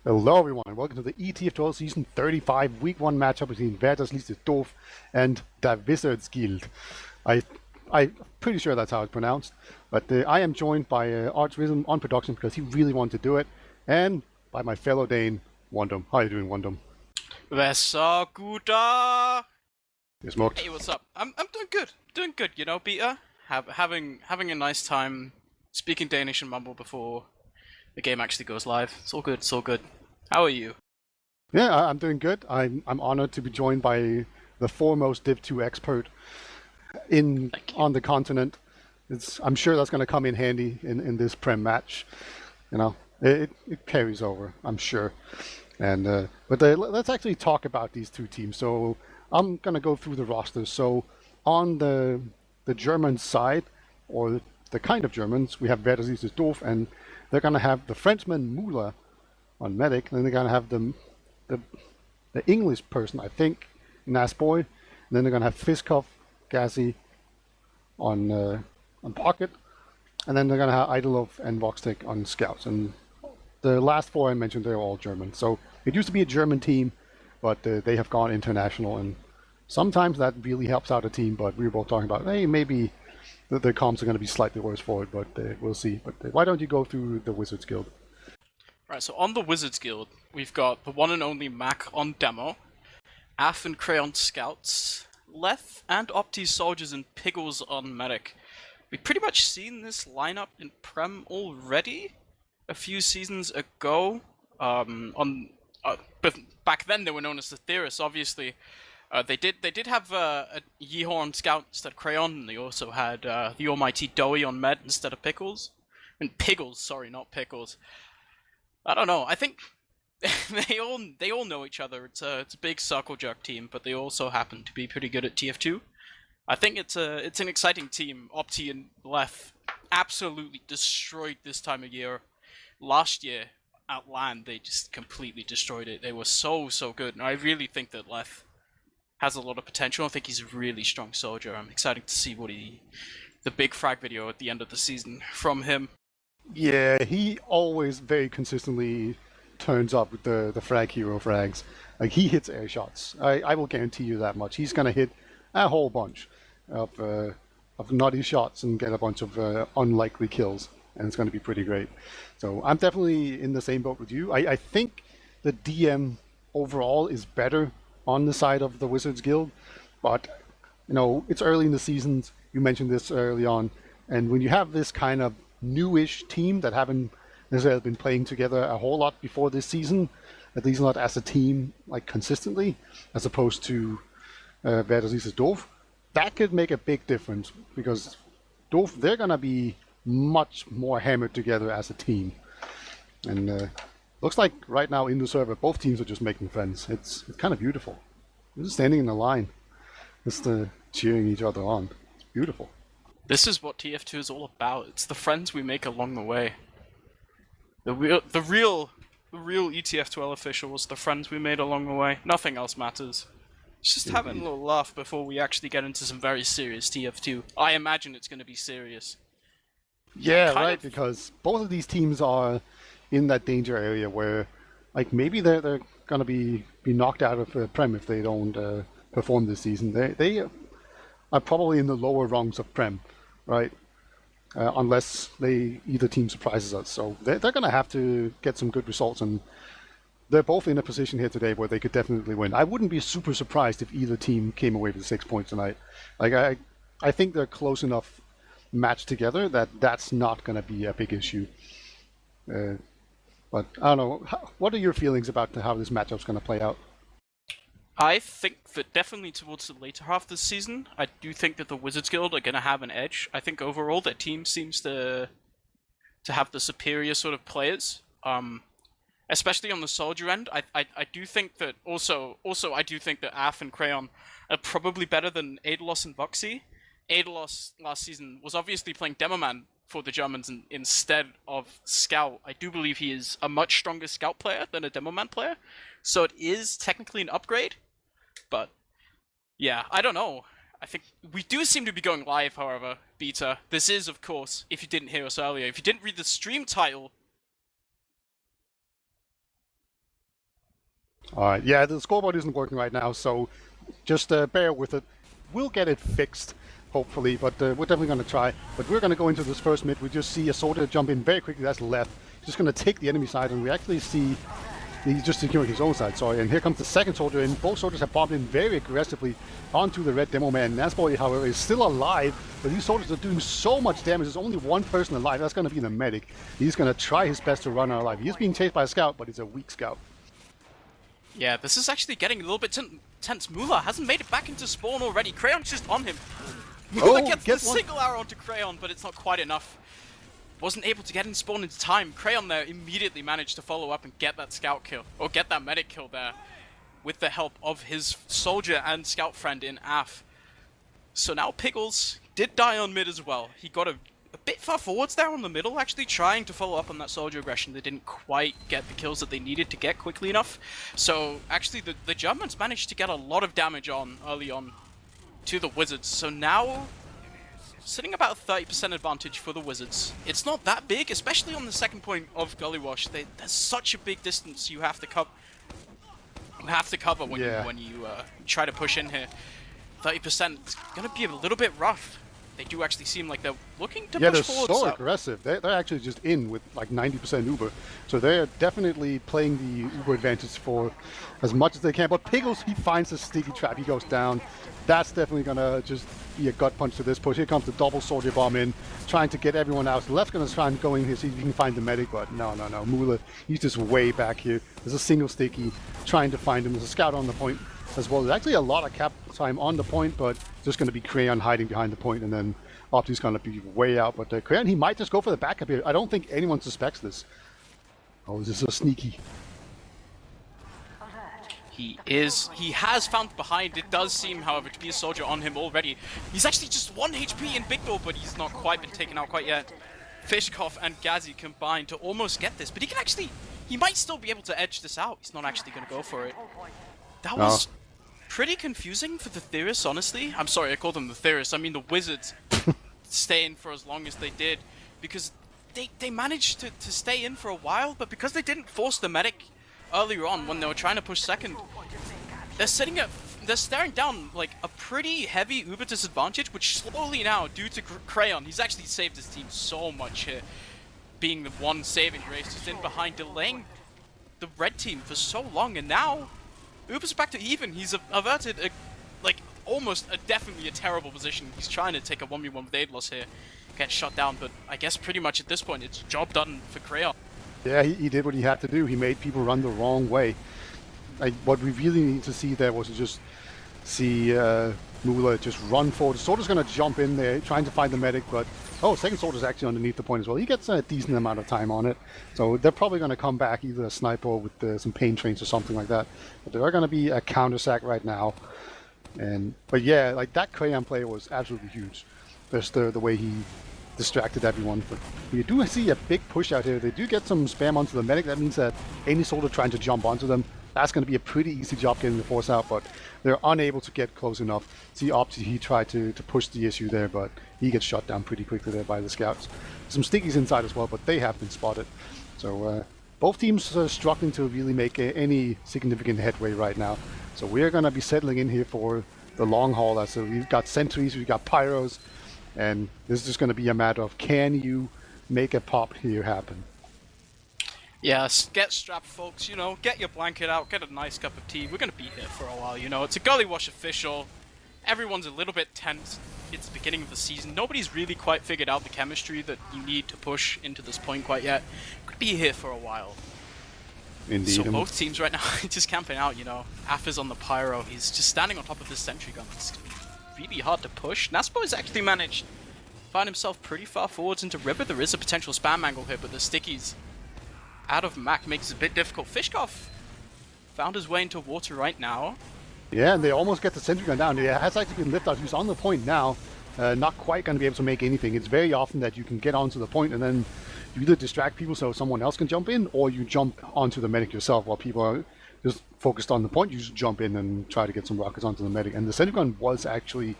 Hello, everyone. Welcome to the ETF2L Season 35 Week 1 matchup between wizzerdz, liest, doof, and the Wizzard's Guild. I'm pretty sure that's how it's pronounced, but I am joined by Archrhythm on production because he really wanted to do it, and by my fellow Dane, Wandum. How are you doing, Wandum? Vessa Guda! You smoked? Hey, what's up? I'm doing good. Doing good, you know, Peter. Having a nice time speaking Danish and mumble before the game actually goes live. It's all good, it's all good. How are you? Yeah, I'm doing good. I'm honored to be joined by the foremost Div 2 expert in Thank you. on the continent. I'm sure that's going to come in handy in this Prem match. You know, it carries over, I'm sure. And let's actually talk about these two teams. So I'm gonna go through the rosters. So on the German side, or the kind of Germans, we have wizzerdz, doof, and they're gonna have the Frenchman Muller on medic, and then they're gonna have the the English person, I think, Nasboy, and then they're gonna have Fiskov, Gazi on pocket, and then they're gonna have Idolov and Voxtek on scouts. And the last four I mentioned, they're all German. So it used to be a German team, but they have gone international, and sometimes that really helps out a team. But we were both talking about, hey, maybe the comps are going to be slightly worse for it, but we'll see. But why don't you go through the Wizards Guild? Right, so on the Wizards Guild, we've got the one and only Mac on demo, Af and Crayon Scouts, Leth and Opti Soldiers and Piggles on medic. We've pretty much seen this lineup in Prem already a few seasons ago. But back then they were known as the Theorists. Obviously, they did have a Yehorn Scout instead of Crayon, and they also had the Almighty Doey on Med instead of Pickles, and Piggles. Sorry, not Pickles. I don't know. I think they all know each other. It's a big circle jerk team, but they also happen to be pretty good at TF2. I think it's an exciting team. Opti and Leth absolutely destroyed this time of year. Last year at LAN, they just completely destroyed it. They were so good, and I really think that Leth has a lot of potential. I think he's a really strong soldier. I'm excited to see the big frag video at the end of the season from him. Yeah, he always very consistently turns up with the frag hero frags. Like he hits air shots. I will guarantee you that much. He's gonna hit a whole bunch of nutty shots and get a bunch of unlikely kills, and it's gonna be pretty great. So I'm definitely in the same boat with you. I think the DM overall is better on the side of the Wizards Guild, but you know it's early in the seasons. You mentioned this early on, and when you have this kind of newish team that haven't necessarily been playing together a whole lot before this season, at least not as a team like consistently, as opposed to wizzerdz doof, that could make a big difference because doof, they're gonna be much more hammered together as a team. And looks like right now in the server, both teams are just making friends. It's kind of beautiful. They're just standing in a line, just cheering each other on. It's beautiful. This is what TF2 is all about. It's the friends we make along the way. The real ETF2L officials, the friends we made along the way. Nothing else matters. It's just having a little laugh before we actually get into some very serious TF2. I imagine it's going to be serious. Yeah, Kind right. of. Because both of these teams are in that danger area where, like, maybe they're gonna be knocked out of Prem if they don't perform this season. They are probably in the lower rungs of Prem, right? Unless either team surprises us. So they're going to have to get some good results, and they're both in a position here today where they could definitely win. I wouldn't be super surprised if either team came away with 6 points tonight. Like I think they're close enough matched together that that's not going to be a big issue. Uh, but I don't know. What are your feelings about how this matchup's going to play out? I think that definitely towards the later half of the season, I do think that the Wizards Guild are going to have an edge. I think overall their team seems to have the superior sort of players. Especially on the soldier end, I do think that also I do think that Af and Crayon are probably better than Adelos and Voxy. Adelos last season was obviously playing Demoman for the Germans instead of Scout. I do believe he is a much stronger Scout player than a Demoman player, so it is technically an upgrade. But yeah, I don't know. I think we do seem to be going live, however, Beta. This is, of course, if you didn't hear us earlier, if you didn't read the stream title, All right, yeah, the scoreboard isn't working right now, so just bear with it. We'll get it fixed, hopefully, but we're definitely going to try. But we're going to go into this first mid. We just see a soldier jump in very quickly. That's left. Just going to take the enemy side, and we actually see he's just securing his own side, sorry. And here comes the second soldier in. Both soldiers have bombed in very aggressively onto the red demo man. Nasboy, however, is still alive, but these soldiers are doing so much damage. There's only one person alive. That's going to be the medic. He's going to try his best to run out alive. He's being chased by a scout, but it's a weak scout. Yeah, this is actually getting a little bit tense. Mula hasn't made it back into spawn already. Crayon's just on him. Mula gets the single arrow onto Crayon, but it's not quite enough. Wasn't able to get in spawn into time. Crayon there immediately managed to follow up and get that scout kill, or get that medic kill there, with the help of his soldier and scout friend in Af. So now Pickles did die on mid as well. He got a bit far forwards there on the middle, actually trying to follow up on that soldier aggression. They didn't quite get the kills that they needed to get quickly enough. So actually the Germans managed to get a lot of damage on early on to the Wizards. So now sitting about 30% advantage for the Wizards. It's not that big, especially on the second point of Gully Wash. There's such a big distance you have to cover. When you try to push in here. 30% is going to be a little bit rough. They do actually seem like they're looking to push forward. Yeah, they're so aggressive. They're actually just in with like 90% Uber. So they're definitely playing the Uber advantage for as much as they can. But Pickles, he finds a sticky trap. He goes down. That's definitely going to just be a gut punch to this push. Here comes the double soldier bomb in, trying to get everyone out. The left's going to try and go in here, see if he can find the medic. But no. Mula, he's just way back here. There's a single sticky trying to find him. There's a scout on the point as well. There's actually a lot of cap time on the point, but just going to be Crayon hiding behind the point, and then Opti's going to be way out. But Crayon, he might just go for the backup here. I don't think anyone suspects this. Oh, this is so sneaky. He has found behind. It does seem, however, to be a soldier on him already. He's actually just 1 HP in Big Door, but he's not quite been taken out quite yet. Fishkoff and Gazi combined to almost get this, but he might still be able to edge this out. He's not actually going to go for it. That was pretty confusing for the Theorists, honestly. I'm sorry, I called them the Theorists. I mean the Wizards stay in for as long as they did, because they managed to stay in for a while, but because they didn't force the medic earlier on when they were trying to push second, they're staring down like a pretty heavy Uber disadvantage, which slowly now, due to Crayon, he's actually saved his team so much here, being the one saving grace, just in behind, delaying the red team for so long, and now Uber's back to even. He's averted definitely a terrible position. He's trying to take a 1v1 with Aidlos here, get shot down, but I guess pretty much at this point it's job done for Crayon. Yeah, he did what he had to do. He made people run the wrong way. What we really need to see there was to just see Mula just run forward. The soldier's going to jump in there, trying to find the medic, but second soldier's actually underneath the point as well. He gets a decent amount of time on it, so they're probably going to come back, either a sniper with some pain trains or something like that. But there are going to be a counter sack right now, but yeah, like that Crayon play was absolutely huge. Just the way he distracted everyone. But we do see a big push out here. They do get some spam onto the medic. That means that any soldier trying to jump onto them, that's going to be a pretty easy job getting the force out, but they're unable to get close enough. See Opti, he tried to push the issue there, but he gets shot down pretty quickly there by the scouts. Some stickies inside as well, but they have been spotted. So both teams are struggling to really make any significant headway right now. So we're going to be settling in here for the long haul. So we've got sentries, we've got pyros, and this is just going to be a matter of, can you make a pop here happen? Yes, get strapped, folks, get your blanket out, get a nice cup of tea. We're going to be here for a while, It's a Gully Wash official. Everyone's a little bit tense. It's the beginning of the season. Nobody's really quite figured out the chemistry that you need to push into this point quite yet. Could be here for a while. Indeed. So both teams right now just camping out, Af is on the pyro. He's just standing on top of this sentry gun. It's really hard to push. Naspo's actually managed to find himself pretty far forwards into River. There is a potential spam angle here, but the stickies out of Mac makes it a bit difficult. Fishkoff found his way into water right now. Yeah, and they almost get the sentry gun down. It has actually been lifted out. He's on the point now. Not quite going to be able to make anything. It's very often that you can get onto the point and then you either distract people so someone else can jump in, or you jump onto the medic yourself while people are just focused on the point. You just jump in and try to get some rockets onto the medic. And the sentry gun was actually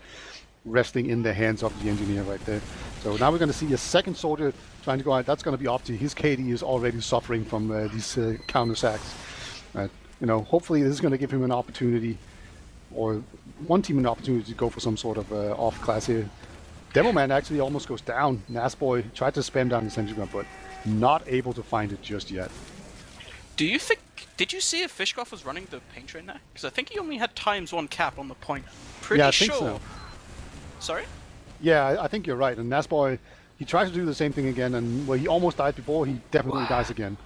resting in the hands of the engineer right there. So now we're going to see a second soldier trying to go out. That's going to be Opti. His KD is already suffering from these counter sacks. hopefully this is going to give him an opportunity, or one team an opportunity to go for some sort of off class here. Demo Man actually almost goes down. Nasboy tried to spam down the sentry gun, but not able to find it just yet. Do you think? Did you see if Fishkoff was running the paint train there? Because I think he only had ×1 cap on the point. Pretty Yeah, I sure. think so. Sorry? Yeah, I think you're right. And Nasboy, he tries to do the same thing again, and he almost died before. He definitely dies again.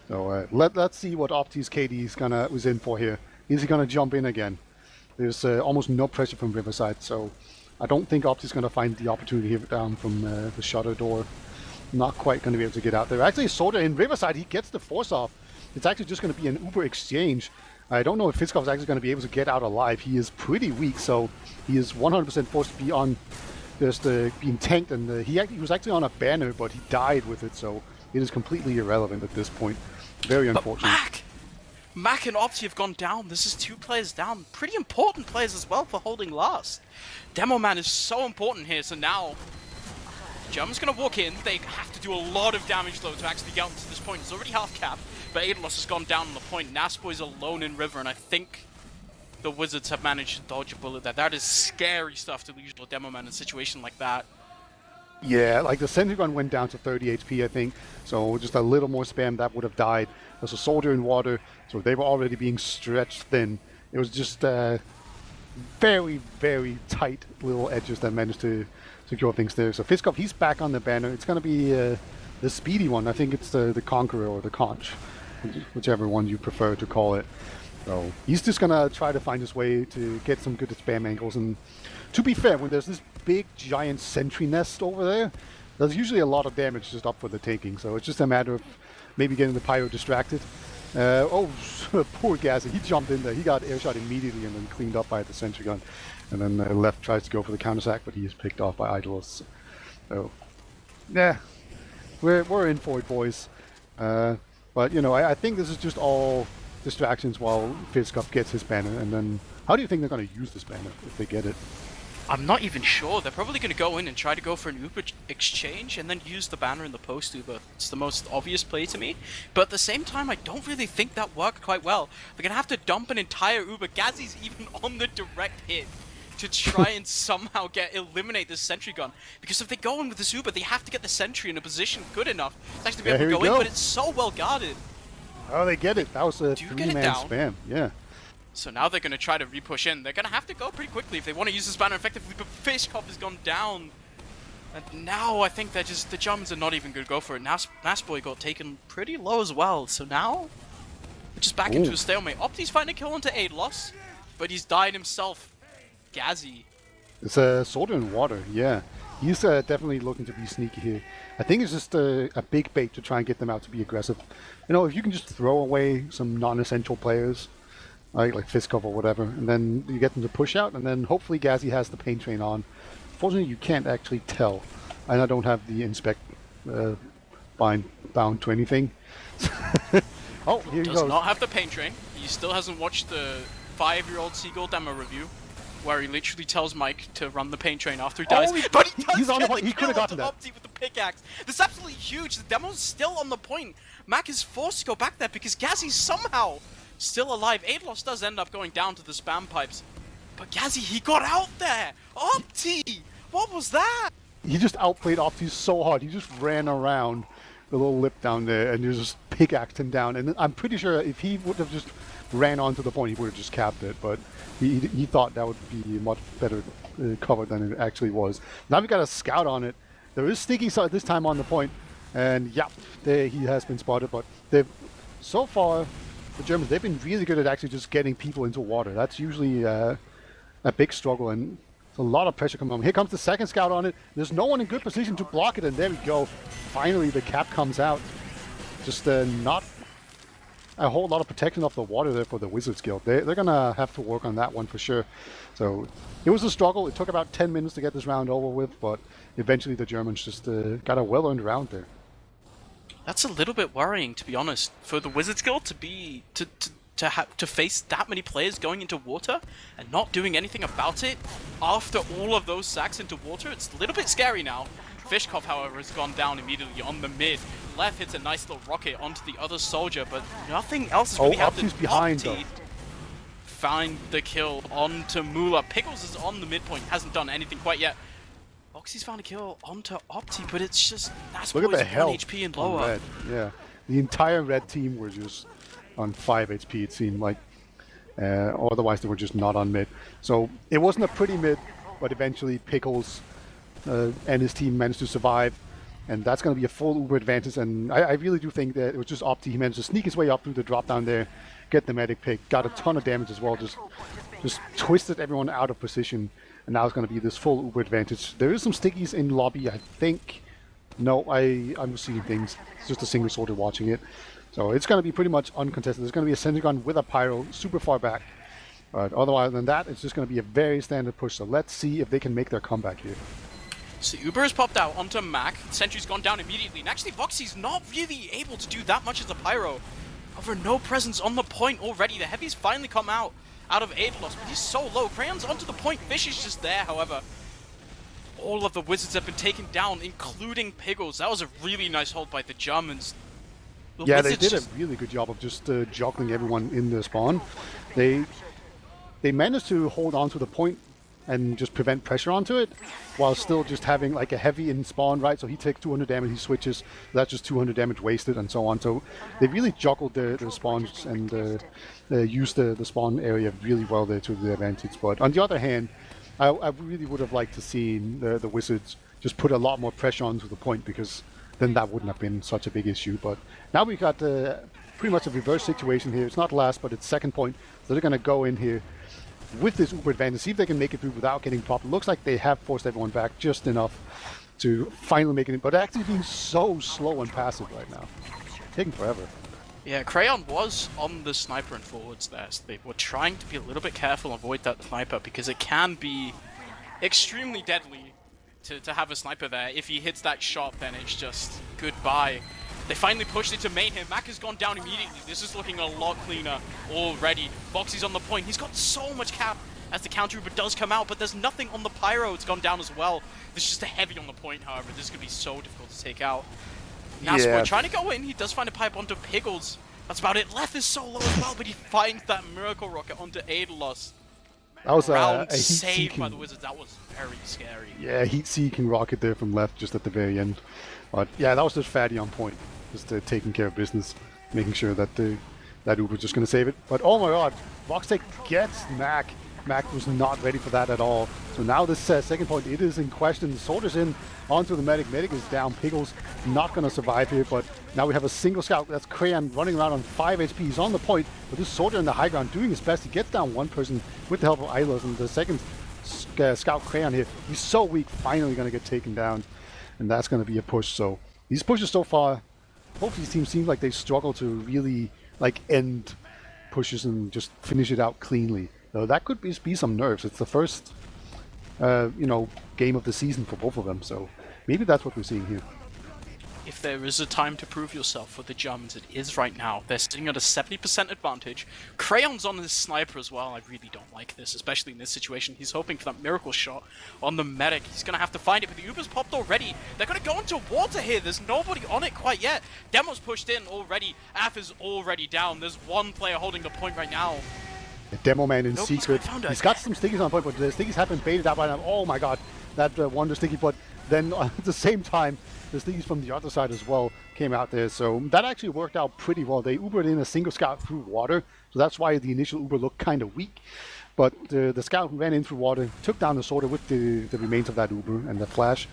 So let's see what Opti's KD was in for here. Is he gonna jump in again? There's almost no pressure from Riverside, so I don't think Opti's gonna find the opportunity here down from the shutter door. Not quite gonna be able to get out there. Actually, Soda in Riverside, he gets the force off. It's actually just gonna be an Uber exchange. I don't know if Fiskov is actually going to be able to get out alive. He is pretty weak, so he is 100% forced to be on just being tanked. And he was actually on a banner, but he died with it, so it is completely irrelevant at this point. Very unfortunate. But Mac and Opti have gone down. This is 2 players down. Pretty important players as well for holding last. Demo Man is so important here, so now German's going to walk in. They have to do a lot of damage, though, to actually get to this point. It's already half cap. But Aidlos has gone down on the point. Nasboy's alone in River, and I think the Wizards have managed to dodge a bullet there. That is scary stuff to lose your Demo Man in a situation like that. Yeah, like the sentry gun went down to 30 HP, I think. So just a little more spam, that would have died. There's a soldier in water, so they were already being stretched thin. It was just very, very tight little edges that managed to secure things there. So Fiskov, he's back on the banner. It's going to be the speedy one. I think it's the Conqueror or the Conch, whichever one you prefer to call it. So he's just gonna try to find his way to get some good spam angles. And to be fair, when there's this big giant sentry nest over there, there's usually a lot of damage just up for the taking. So it's just a matter of maybe getting the pyro distracted. Poor Gazzy, he jumped in there. He got airshot immediately and then cleaned up by the sentry gun. And then left tries to go for the counter-sack, but he is picked off by Idolus. So yeah, we're in for it, boys. But I think this is just all distractions while Fizzcup gets his banner. And then, how do you think they're going to use this banner if they get it? I'm not even sure. They're probably going to go in and try to go for an Uber exchange and then use the banner in the post Uber. It's the most obvious play to me. But at the same time, I don't really think that worked quite well. They're going to have to dump an entire Uber. Gazzy's even on the direct hit to try and somehow eliminate this sentry gun. Because if they go in with this Uber, they have to get the sentry in a position good enough to actually be able to go in, but it's so well guarded. Oh, they get it. That was a 3-man spam. Yeah. So now they're going to try to repush in. They're going to have to go pretty quickly if they want to use this banner effectively, but Fishkov has gone down. And now I think the Germans are not even going to go for it. Nasboy got taken pretty low as well. So now, we're just back into a stalemate. Opti's finding a kill onto Aidlos, but he's died himself. Gazzy. It's a soldier in water, yeah. He's definitely looking to be sneaky here. I think it's just a big bait to try and get them out to be aggressive. If you can just throw away some non-essential players, like Fiskov or whatever, and then you get them to push out, and then hopefully Gazzy has the paint train on. Fortunately, you can't actually tell, and I don't have the inspect bound to anything. Oh, here he goes. Does not have the paint train. He still hasn't watched the 5-year-old Seagull demo review, where he literally tells Mike to run the paint train after he dies. But he's on the point. He could have gotten that. With the pickaxe. This is absolutely huge. The demo's still on the point. Mac is forced to go back there because Gazzy's somehow still alive. Aidlos does end up going down to the spam pipes. But Gazzy, he got out there! Opti! What was that? He just outplayed Opti so hard. He just ran around the little lip down there and just pickaxed him down. And I'm pretty sure if he would have just ran onto the point, he would have just capped it. But he thought that would be much better cover than it actually was. Now we got a scout on it. There is sneaking this time on the point. And yeah, he has been spotted. But so far, the Germans, they've been really good at actually just getting people into water. That's usually a big struggle, and a lot of pressure coming on. Here comes the second scout on it. There's no one in good position to block it, and there we go. Finally, the cap comes out. Just not a whole lot of protection off the water there for the Wizards Guild. They're going to have to work on that one for sure. So it was a struggle. It took about 10 minutes to get this round over with, but eventually the Germans just got a well-earned round there. That's a little bit worrying, to be honest, for the Wizards Guild to face that many players going into water and not doing anything about it after all of those sacks into water. It's a little bit scary now. Fishkov, however, has gone down immediately on the mid. Left hits a nice little rocket onto the other soldier, but nothing else has really happened. Opti's behind, though. Opti find the kill onto Mula. Pickles is on the midpoint, hasn't done anything quite yet. Foxy's found a kill onto Opti, but it's just that's Look at the 1 health HP and on lower. red. Yeah, the entire red team were just on 5 HP. It seemed like, otherwise they were just not on mid. So it wasn't a pretty mid, but eventually Pickles and his team managed to survive, and that's going to be a full Uber advantage. And I really do think that it was just Opti. He managed to sneak his way up through the drop down there, get the medic pick, got a ton of damage as well, just twisted everyone out of position, and now it's going to be this full Uber advantage. There is some stickies in lobby, I think. No, I'm receiving things. It's just a single sorter watching it. So it's going to be pretty much uncontested. There's going to be a sentry gun with a pyro super far back. But otherwise than that, it's just going to be a very standard push. So let's see if they can make their comeback here. So Uber has popped out onto Mac. Sentry's gone down immediately. And actually, Voxy's not really able to do that much as a pyro. However, no presence on the point already. The heavy's finally come out of Aidlos, but he's so low. Crayon's onto the point. Fish is just there, however. All of the wizards have been taken down, including Piggles. That was a really nice hold by the Germans. Yeah, they did a really good job of just juggling everyone in the spawn. They managed to hold on to the point and just prevent pressure onto it, while still just having like a heavy in spawn, right? So he takes 200 damage, he switches, that's just 200 damage wasted, and so on. So they really juggled the spawns and used the spawn area really well there to the advantage. But on the other hand, I really would have liked to see the Wizards just put a lot more pressure onto the point, because then that wouldn't have been such a big issue. But now we've got pretty much a reverse situation here. It's not last, but it's second point. So they're going to go in here with this Uber advantage, see if they can make it through without getting popped. It looks like they have forced everyone back just enough to finally make it in, but actually being so slow and passive right now. Taking forever. Yeah, Crayon was on the sniper and forwards there, so they were trying to be a little bit careful and avoid that sniper, because it can be extremely deadly to have a sniper there. If he hits that shot, then it's just goodbye. They finally pushed it to main here. Mac has gone down immediately. This is looking a lot cleaner already. Boxy's on the point. He's got so much cap as the counter Uber does come out, but there's nothing on the pyro. It's gone down as well. There's just a heavy on the point, however. This is going to be so difficult to take out. Naspo trying to go in. He does find a pipe onto Piggles. That's about it. Left is so low as well, but he finds that miracle rocket onto Aidlos. That was Round a saved by the Wizards. That was very scary. Yeah, heat-seeking rocket there from left just at the very end. But yeah, that was just Fatty on point. Just taking care of business, making sure that that Uber was just going to save it. But oh my god, Voxtech gets Mac. Mac was not ready for that at all. So now this second point, it is in question. Sorter's in onto the medic. Medic is down. Piggles not going to survive here, but now we have a single scout. That's Crayon running around on 5 HP. He's on the point, but this Sorter in the high ground doing his best. He gets down one person with the help of Ilos, and the second scout Crayon here, he's so weak, finally going to get taken down, and that's going to be a push. So these pushes so far, both these teams seem like they struggle to really like end pushes and just finish it out cleanly. So that could be some nerves. It's the first, game of the season for both of them. So maybe that's what we're seeing here. If there is a time to prove yourself for the Germans, it is right now. They're sitting at a 70% advantage. Crayon's on his sniper as well. I really don't like this, especially in this situation. He's hoping for that miracle shot on the medic. He's going to have to find it, but the Uber's popped already. They're going to go into water here. There's nobody on it quite yet. Demo's pushed in already. Af is already down. There's one player holding the point right now. A Demo Man in Nope, secret. He's got some stickies on point, but the stickies have been baited out by now. Oh my god, that Wonder sticky, but then at the same time, the stickies from the other side as well came out there. So that actually worked out pretty well. They Ubered in a single scout through water, so that's why the initial Uber looked kind of weak. But the scout ran in through water, took down the Sorter with the remains of that Uber and the flash,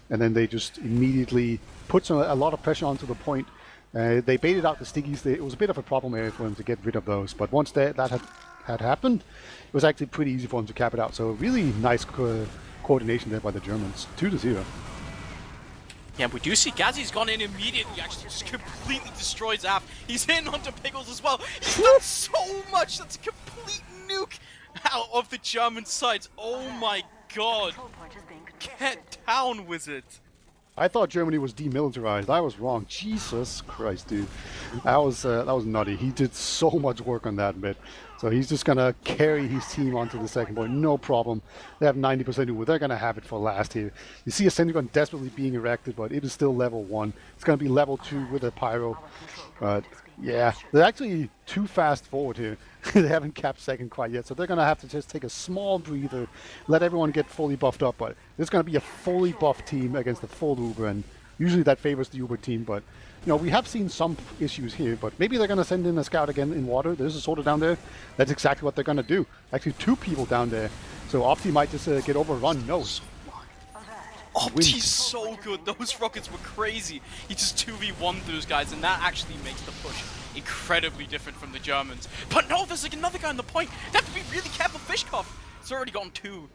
and then they just immediately put a lot of pressure onto the point. They baited out the stickies. It was a bit of a problem area for them to get rid of those, but once that had happened, it was actually pretty easy for them to cap it out. So really nice coordination there by the Germans. 2-0. Yeah, we do see Gazzy's gone in immediately, actually just completely destroys Af. He's in onto Piggles as well. He's done so much. That's a complete nuke out of the German sides. Oh my god. Get down, Wizards. I thought Germany was demilitarized. I was wrong. Jesus Christ, dude. That was nutty. He did so much work on that bit. So he's just going to carry his team onto the second point, no problem. They have 90% Uber. They're going to have it for last here. You see a Synagogue desperately being erected, but it is still level 1. It's going to be level 2 with a Pyro. But yeah, they're actually too fast forward here. They haven't capped second quite yet, so they're going to have to just take a small breather, let everyone get fully buffed up. But it's going to be a fully buffed team against a full Uber, and usually that favors the Uber team, but you know, we have seen some issues here, but maybe they're going to send in a scout again in water. There's a sorter down there. That's exactly what they're going to do. Actually, 2 people down there. So Opti might just get overrun. No. Opti's so good. Those rockets were crazy. He just 2v1 those guys, and that actually makes the push incredibly different from the Germans. But no, there's like another guy on the point. They have to be really careful. Fishkoff. It's already gotten 2.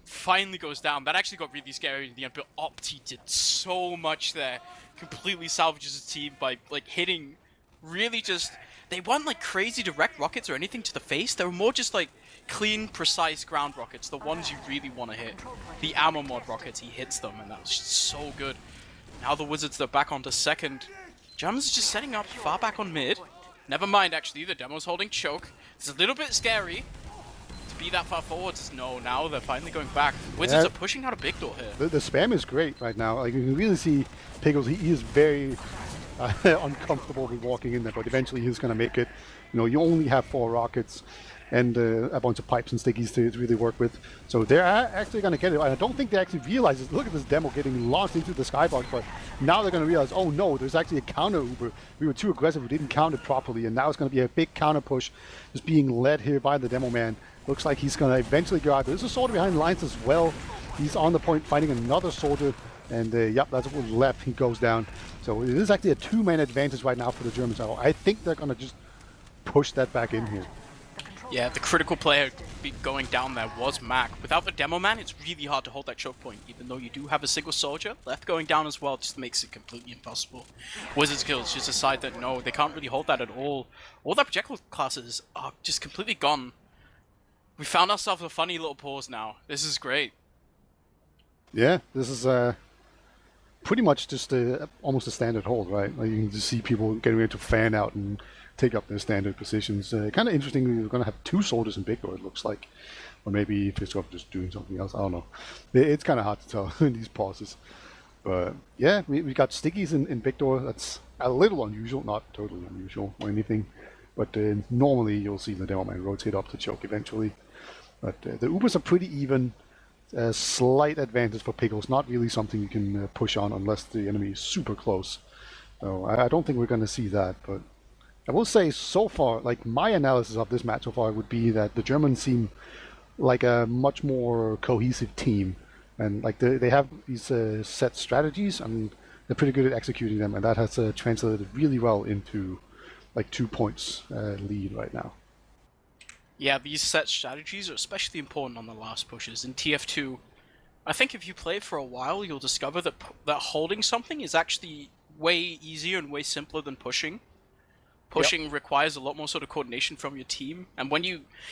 Finally goes down. That actually got really scary in the end, but Opti did so much there. Completely salvages his team by like hitting really just... They weren't like crazy direct rockets or anything to the face. They were more just like clean, precise ground rockets. The ones you really want to hit. The ammo mod rockets, he hits them, and that was just so good. Now the Wizards, they're back onto second. Germans are just setting up far back on mid. Never mind, actually, the demo's holding choke. It's a little bit scary to be that far forwards. No, now they're finally going back. Wizards are pushing out a big door here. The spam is great right now. Like, you can really see Pickles, he is very uncomfortable with walking in there, but eventually he's going to make it. You know, you only have 4 rockets and a bunch of pipes and stickies to really work with. So they're actually going to get it. I don't think they actually realize it. Look at this demo getting launched into the skybox, but now they're going to realize, oh no, there's actually a counter Uber. We were too aggressive, we didn't count it properly, and now it's going to be a big counter push just being led here by the demo man. Looks like he's going to eventually go out. There's a soldier behind lines as well. He's on the point fighting another soldier, and yep, that's what left. He goes down. So it is actually a 2-man advantage right now for the Germans. So I think they're going to just push that back in here. Yeah, the critical player going down there was Mac. Without the demo man, it's really hard to hold that choke point, even though you do have a single soldier. Left going down as well just makes it completely impossible. Wizards Guilds just decide that no, they can't really hold that at all. All their projectile classes are just completely gone. We found ourselves a funny little pause now. This is great. Yeah, this is pretty much just almost a standard hold, right? Like you can just see people getting ready to fan out and take up their standard positions. Kind of interesting, we're going to have 2 soldiers in big door, it looks like. Or maybe Fiskov just doing something else, I don't know. It's kind of hard to tell in these pauses. But yeah, we got stickies in big door. That's a little unusual, not totally unusual or anything. But normally you'll see the demo man rotate up to choke eventually. But the Ubers are pretty even. Slight advantage for Pickles, not really something you can push on unless the enemy is super close. So I don't think we're going to see that, but I will say so far, like my analysis of this match so far would be that the Germans seem like a much more cohesive team, and like they have these set strategies, and they're pretty good at executing them, and that has translated really well into like 2 points lead right now. Yeah, these set strategies are especially important on the last pushes. In TF2, I think if you play for a while, you'll discover that holding something is actually way easier and way simpler than pushing. Pushing requires a lot more sort of coordination from your team, and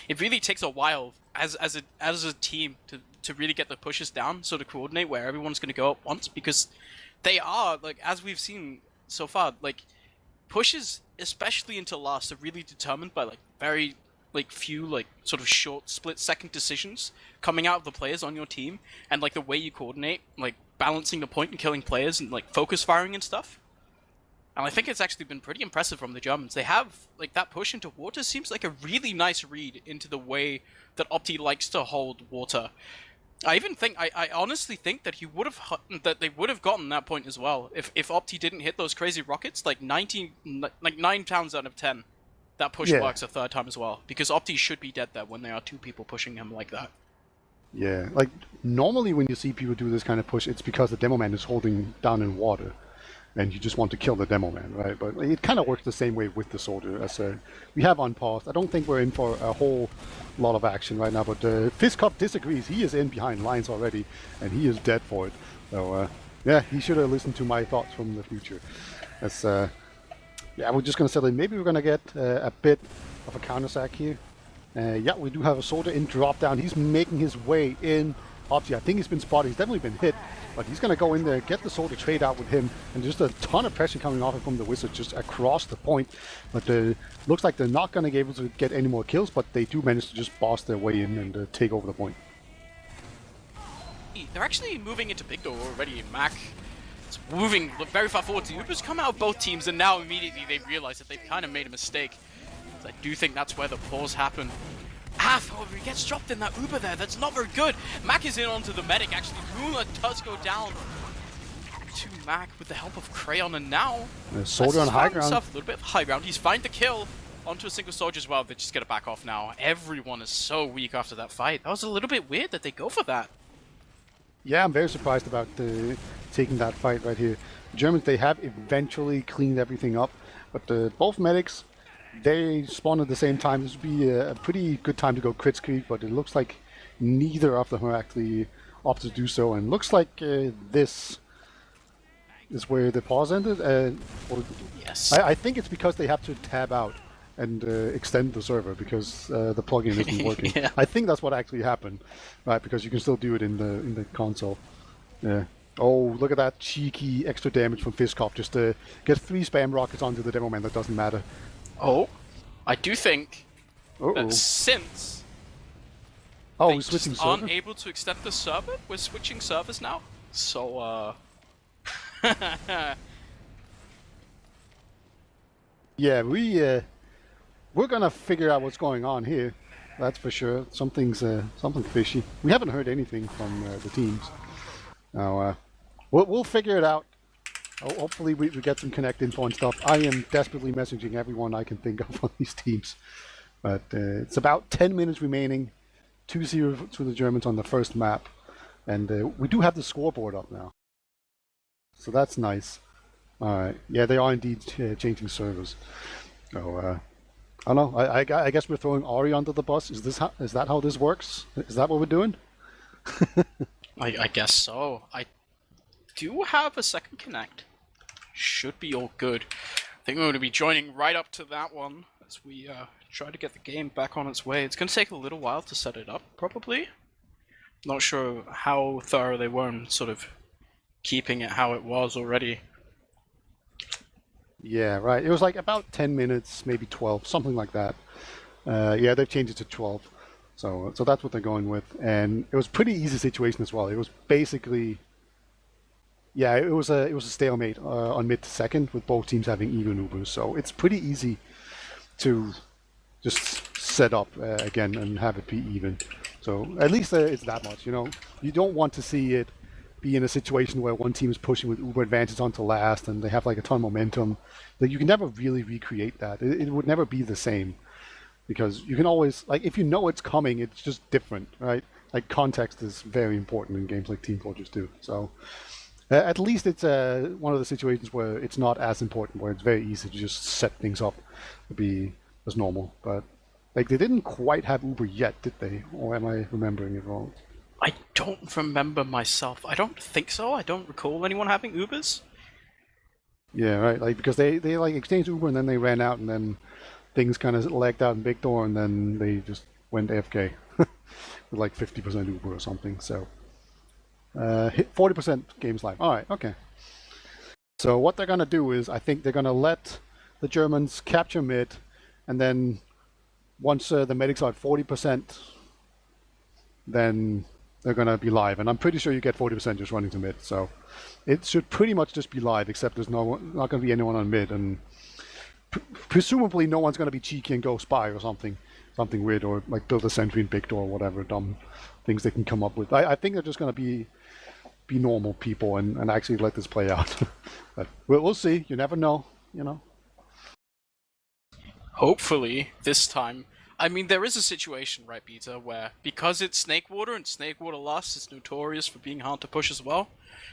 it really takes a while as a team to really get the pushes down, sort of coordinate where everyone's going to go at once, because they are, like, as we've seen so far, like, pushes, especially into last, are really determined by, like, very, like, few, like, sort of short split-second decisions coming out of the players on your team, and, like, the way you coordinate, like, balancing the point and killing players and, like, focus firing and stuff. And I think it's actually been pretty impressive from the Germans. They have, like, that push into water seems like a really nice read into the way that Opti likes to hold water. I even think, I honestly think that they would have gotten that point as well if Opti didn't hit those crazy rockets. Like 9 times out of 10, that push works a third time as well, because Opti should be dead there when there are 2 people pushing him like that. Yeah, like normally when you see people do this kind of push, it's because the demo man is holding down in water, and you just want to kill the demo man, right? But it kind of works the same way with the soldier. As we have unpaused. I don't think we're in for a whole lot of action right now, but Fiskov disagrees. He is in behind lines already, and he is dead for it. So yeah, he should have listened to my thoughts from the future. As yeah, we're just gonna say that maybe we're gonna get a bit of a counter sack here. Yeah, we do have a soldier in drop down. He's making his way in. Opti, I think he's been spotted. He's definitely been hit. but he's going to go in there, get the sword to trade out with him, and just a ton of pressure coming off from the Wizard just across the point. But looks like they're not going to be able to get any more kills, but they do manage to just boss their way in and take over the point. They're actually moving into big door already. Mac is moving very far forward. The Ubers come out of both teams, and now immediately they realize that they've kind of made a mistake. So I do think that's where the pause happened. However, he gets dropped in that Uber there. That's not very good. Mac is in onto the medic, actually. Moolah does go down to Mac with the help of Crayon, and now Soldier on high ground. A little bit of high ground. He's find the kill onto a single soldier as well. They just gotta back off now. Everyone is so weak after that fight. That was a little bit weird that they go for that. Yeah, I'm very surprised about taking that fight right here. The Germans, they have eventually cleaned everything up, but both medics, they spawn at the same time. This would be a pretty good time to go crit creep, but it looks like neither of them are actually opted to do so, and looks like this is where the pause ended. Yes. I think it's because they have to tab out and extend the server because the plugin isn't working. Yeah. I think that's what actually happened, right? Because you can still do it in the console. Yeah. Oh, look at that cheeky extra damage from Fiskov. Just to get 3 spam rockets onto the demo man. That doesn't matter. Oh, I do think that since we're they switching just server? aren't able to extend the server, we're switching servers now. So, Yeah, we're gonna figure out what's going on here. That's for sure. Something fishy. We haven't heard anything from the teams. Now, we'll figure it out. Hopefully we get some connect info and stuff. I am desperately messaging everyone I can think of on these teams. But it's about 10 minutes remaining. 2-0 to the Germans on the first map. And we do have the scoreboard up now. So that's nice. Alright. Yeah, they are indeed changing servers. So, I don't know. I guess we're throwing Ari under the bus. Is that how this works? Is that what we're doing? I guess so. I do have a second connect. Should be all good. I think we're going to be joining right up to that one as we try to get the game back on its way. It's going to take a little while to set it up, probably. Not sure how thorough they were in sort of keeping it how it was already. Yeah, right. It was like about 10 minutes, maybe 12, something like that. Yeah, they've changed it to 12. So that's what they're going with. And it was a pretty easy situation as well. It was basically... Yeah, it was a stalemate on mid to second with both teams having even Ubers. So it's pretty easy to just set up again and have it be even. So at least it's that much, you know. You don't want to see it be in a situation where one team is pushing with Uber advantage onto last and they have like a ton of momentum. That you can never really recreate that. It would never be the same. Because you can always, like, if you know it's coming, it's just different, right? Like, context is very important in games like Team Fortress 2. So at least it's one of the situations where it's not as important, where it's very easy to just set things up to be as normal. But like they didn't quite have Uber yet, did they? Or am I remembering it wrong? I don't remember myself. I don't think so. I don't recall anyone having Ubers. Yeah, right. Like because they like exchanged Uber and then they ran out and then things kind of lagged out in big door and then they just went AFK with like 50% Uber or something. So. Hit 40% games live. All right, okay. So what they're gonna do is, I think they're gonna let the Germans capture mid, and then once the medics are at 40%, then they're gonna be live. And I'm pretty sure you get 40% just running to mid. So it should pretty much just be live, except there's not gonna be anyone on mid, and presumably no one's gonna be cheeky and go spy or something weird, or like build a sentry in big door, or whatever dumb things they can come up with. I think they're just gonna be normal people and actually let this play out. But we'll see. You never know, you know. Hopefully, this time. I mean, there is a situation, right, Peter, where because it's Snakewater and Snakewater Lost is notorious for being hard to push as well,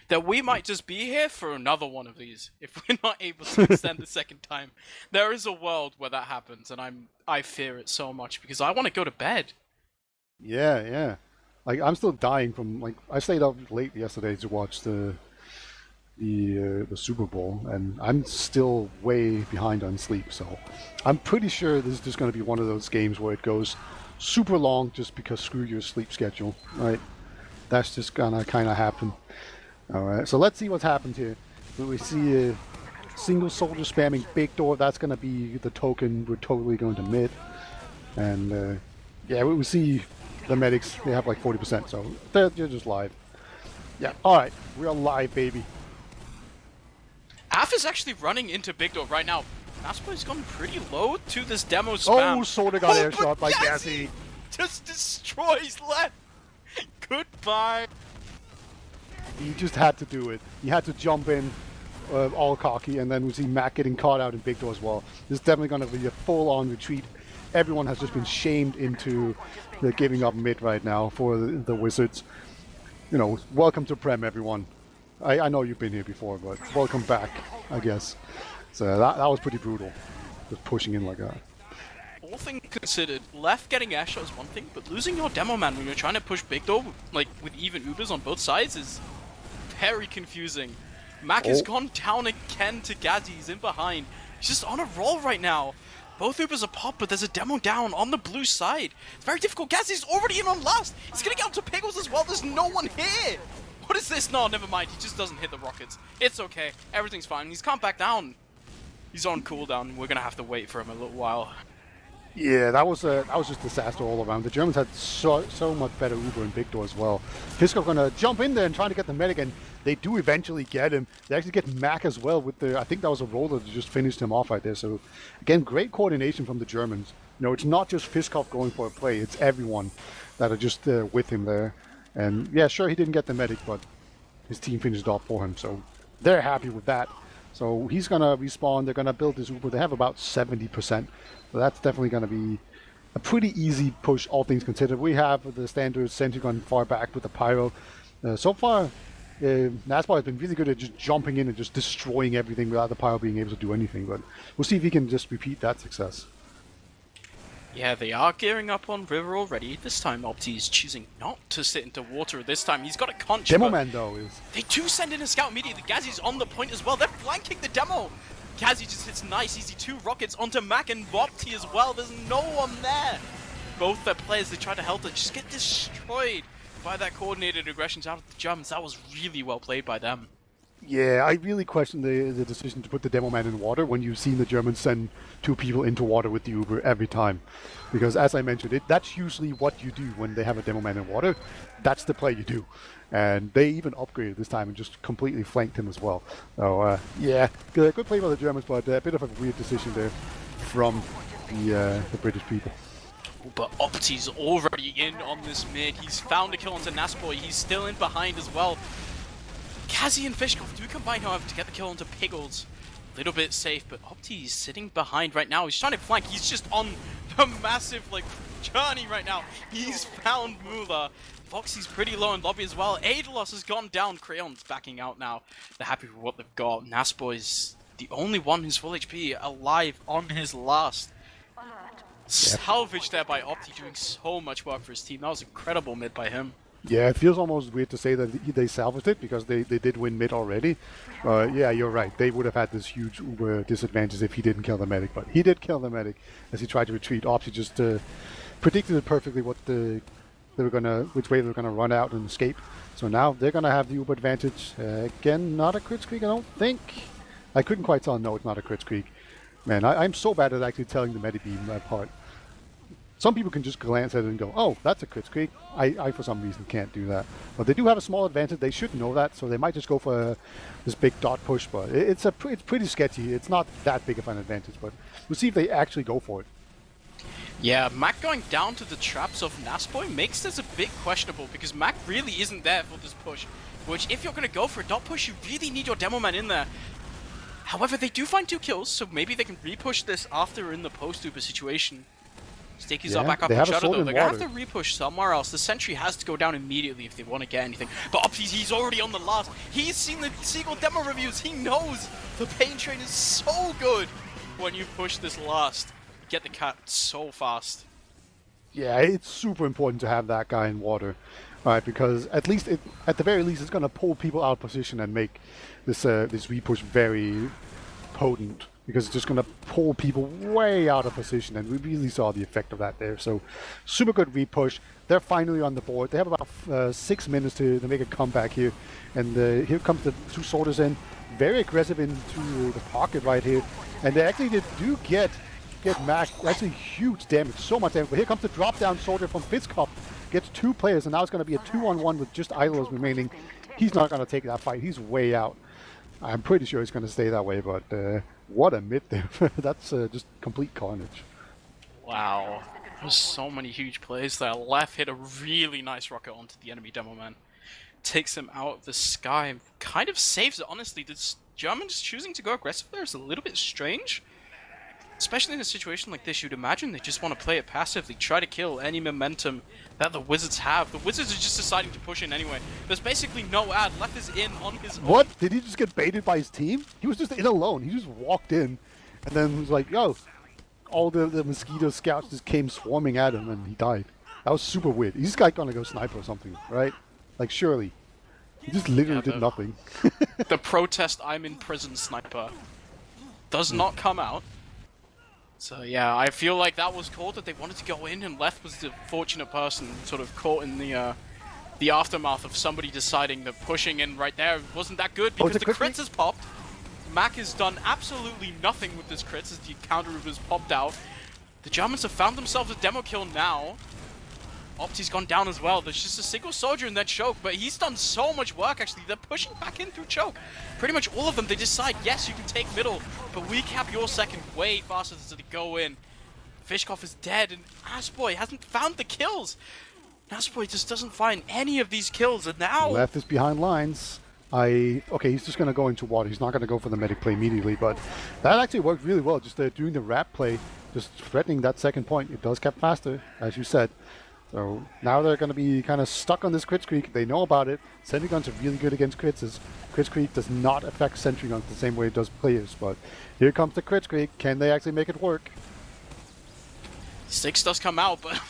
that we might just be here for another one of these if we're not able to extend the second time. There is a world where that happens, and I fear it so much because I want to go to bed. Yeah. Like I'm still dying from like I stayed up late yesterday to watch the Super Bowl, and I'm still way behind on sleep. So I'm pretty sure this is just going to be one of those games where it goes super long just because screw your sleep schedule, right? That's just gonna kind of happen. All right, so let's see what's happened here. We see a single soldier spamming big door. That's going to be the token. We're totally going to mid. And yeah, we see the medics. They have like 40%, so they're just live. Yeah, all right, we're live, baby. Af is actually running into big door right now. Naspo's gone pretty low to this demo spam. Oh, Soda got airshot by Gassy. Just destroys left. Goodbye. He just had to do it. He had to jump in all cocky, and then we see Mac getting caught out in big door as well. This is definitely going to be a full-on retreat. Everyone has just been shamed into giving up mid right now for the Wizards. You know, welcome to Prem, everyone. I know you've been here before, but welcome back, I guess. So that was pretty brutal, just pushing in like that. All things considered, left getting airshot is one thing, but losing your demo man when you're trying to push big door, like with even Ubers on both sides, is very confusing. Mac has gone down again to Gazi. He's in behind. He's just on a roll right now. Both Ubers are popped, but there's a demo down on the blue side. It's very difficult. Gazi's already in on last. He's gonna get onto Pickles as well. There's no one here. What is this? No, never mind. He just doesn't hit the rockets. It's okay. Everything's fine. He's can't back down. He's on cooldown. We're gonna have to wait for him a little while. Yeah, that was just disaster all around. The Germans had so much better Uber and big door as well. Fiskov gonna jump in there and trying to get the medic, and they do eventually get him. They actually get Mac as well with the, I think that was a roller that just finished him off right there. So again, great coordination from the Germans. You know, it's not just Fiskov going for a play; it's everyone that are just with him there. And yeah, sure, he didn't get the medic, but his team finished off for him. So they're happy with that. So he's gonna respawn. They're gonna build this Uber. They have about 70%. So that's definitely going to be a pretty easy push, all things considered. We have the standard sentry gun far back with the pyro. So far, Naspa has been really good at just jumping in and just destroying everything without the pyro being able to do anything. But we'll see if he can just repeat that success. Yeah, they are gearing up on river already. This time, Opti is choosing not to sit into water. This time, he's got a conch. Demo man, though, is... They do send in a scout immediately. Gazi's on the point as well. They're flanking the demo. Gazi just hits nice, easy 2 rockets onto Mac and Opti as well. There's no one there. Both their players, they try to help it, just get destroyed by that coordinated aggressions out of the Germans. That was really well played by them. Yeah, I really question the decision to put the demo man in water when you've seen the Germans send 2 people into water with the Uber every time. Because as I mentioned, that's usually what you do when they have a demo man in water. That's the play you do. And they even upgraded this time and just completely flanked him as well. So yeah, good play by the Germans, but a bit of a weird decision there from the British people. But Opti's already in on this mid. He's found a kill onto Naspoy. He's still in behind as well. Kazi and Fishkov do combine, however, to get the kill onto Piggles. A little bit safe, but Opti's sitting behind right now. He's trying to flank. He's just on the massive, journey right now. He's found Mula. Foxy's pretty low in lobby as well. Aedalos has gone down. Crayon's backing out now. They're happy with what they've got. Naspoy's the only one who's full HP alive on his last. Salvage there by Opti, doing so much work for his team. That was incredible mid by him. Yeah, it feels almost weird to say that they salvaged it because they did win mid already. Yeah, you're right. They would have had this huge Uber disadvantage if he didn't kill the medic, but he did kill the medic as he tried to retreat. Opti just predicted it perfectly which way they were gonna run out and escape. So now they're gonna have the Uber advantage. Again, not a crit streak, I don't think. I couldn't quite tell. No, it's not a crit streak. Man, I'm so bad at actually telling the meta beam apart. Some people can just glance at it and go, oh, that's a crit streak. I for some reason can't do that. But they do have a small advantage. They should know that, so they might just go for this big dot push. But it's pretty sketchy. It's not that big of an advantage, but we'll see if they actually go for it. Yeah, Mac going down to the traps of Naspoy makes this a bit questionable because Mac really isn't there for this push. Which, if you're going to go for a dot push, you really need your demo man in there. However, they do find 2 kills, so maybe they can repush this after in the post-Uber situation. Stickies are back up in Shadow though. They're going to have to repush somewhere else. The sentry has to go down immediately if they want to get anything. But Opti, he's already on the last. He's seen the Seagull demo reviews. He knows the pain train is so good when you push this last. Get the cat so fast. Yeah, it's super important to have that guy in water, right? Because at the very least, it's going to pull people out of position and make this this repush very potent because it's just going to pull people way out of position, and we really saw the effect of that there. So super good repush. They're finally on the board. They have about 6 minutes to make a comeback here, and here comes the two sorters in, very aggressive into the pocket right here, and they actually do get Mac actually huge damage, so much damage. But here comes the drop down sorter from Fiskop, gets 2 players, and now it's going to be a 2-on-1 with just idlers remaining. He's not going to take that fight. He's way out. I'm pretty sure he's going to stay that way, but what a mid there. That's just complete carnage. Wow. There's so many huge plays there. Left hit a really nice rocket onto the enemy demo man. Takes him out of the sky and kind of saves it, honestly. The Germans choosing to go aggressive there is a little bit strange. Especially in a situation like this, you'd imagine they just want to play it passively, try to kill any momentum that the Wizards have. The Wizards are just deciding to push in anyway. There's basically no ad. Left is in on his own. What? Did he just get baited by his team? He was just in alone. He just walked in and then was like, yo, all the mosquito scouts just came swarming at him and he died. That was super weird. He's like gonna go sniper or something, right? Like, surely. He just literally did nothing. The protest I'm in prison sniper does not come out. So yeah, I feel like that was called, that they wanted to go in, and Leth was the fortunate person sort of caught in the aftermath of somebody deciding that pushing in right there wasn't that good because the crits has popped. Mac has done absolutely nothing with this crits as the counter has popped out. The Germans have found themselves a demo kill now. Opti's gone down as well. There's just a single soldier in that choke, but he's done so much work actually. They're pushing back in through choke. Pretty much all of them, they decide, yes, you can take middle, but we cap your second way faster than they go in. Fishkoff is dead, and Aspboy hasn't found the kills. Aspboy just doesn't find any of these kills, and now... Left is behind lines. Okay, he's just going to go into water. He's not going to go for the medic play immediately, but that actually worked really well. Just doing the wrap play, just threatening that second point. It does cap faster, as you said. So now they're going to be kind of stuck on this crit streak. They know about it. Sentry guns are really good against crits. Crit streak does not affect sentry guns the same way it does players. But here comes the crit streak. Can they actually make it work? Six does come out, but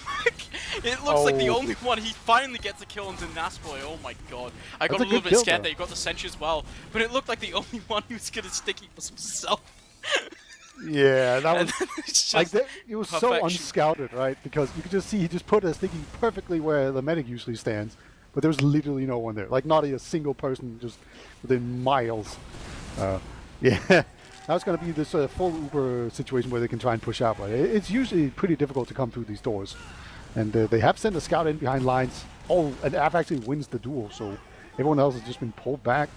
it looks like the only one he finally gets a kill into Nasboy. Oh my god. I got a little bit scared there. You got the sentry as well. But it looked like the only one who was going to stick it was himself. Yeah, that was like it was perfection. So unscouted, right? Because you could just see he just put a sticky perfectly where the medic usually stands, but there was literally no one there. Like not a single person, just within miles. Yeah, now it's going to be this full Uber situation where they can try and push out, but it's usually pretty difficult to come through these doors. And they have sent a scout in behind lines. Oh, and Av actually wins the duel, so everyone else has just been pulled back.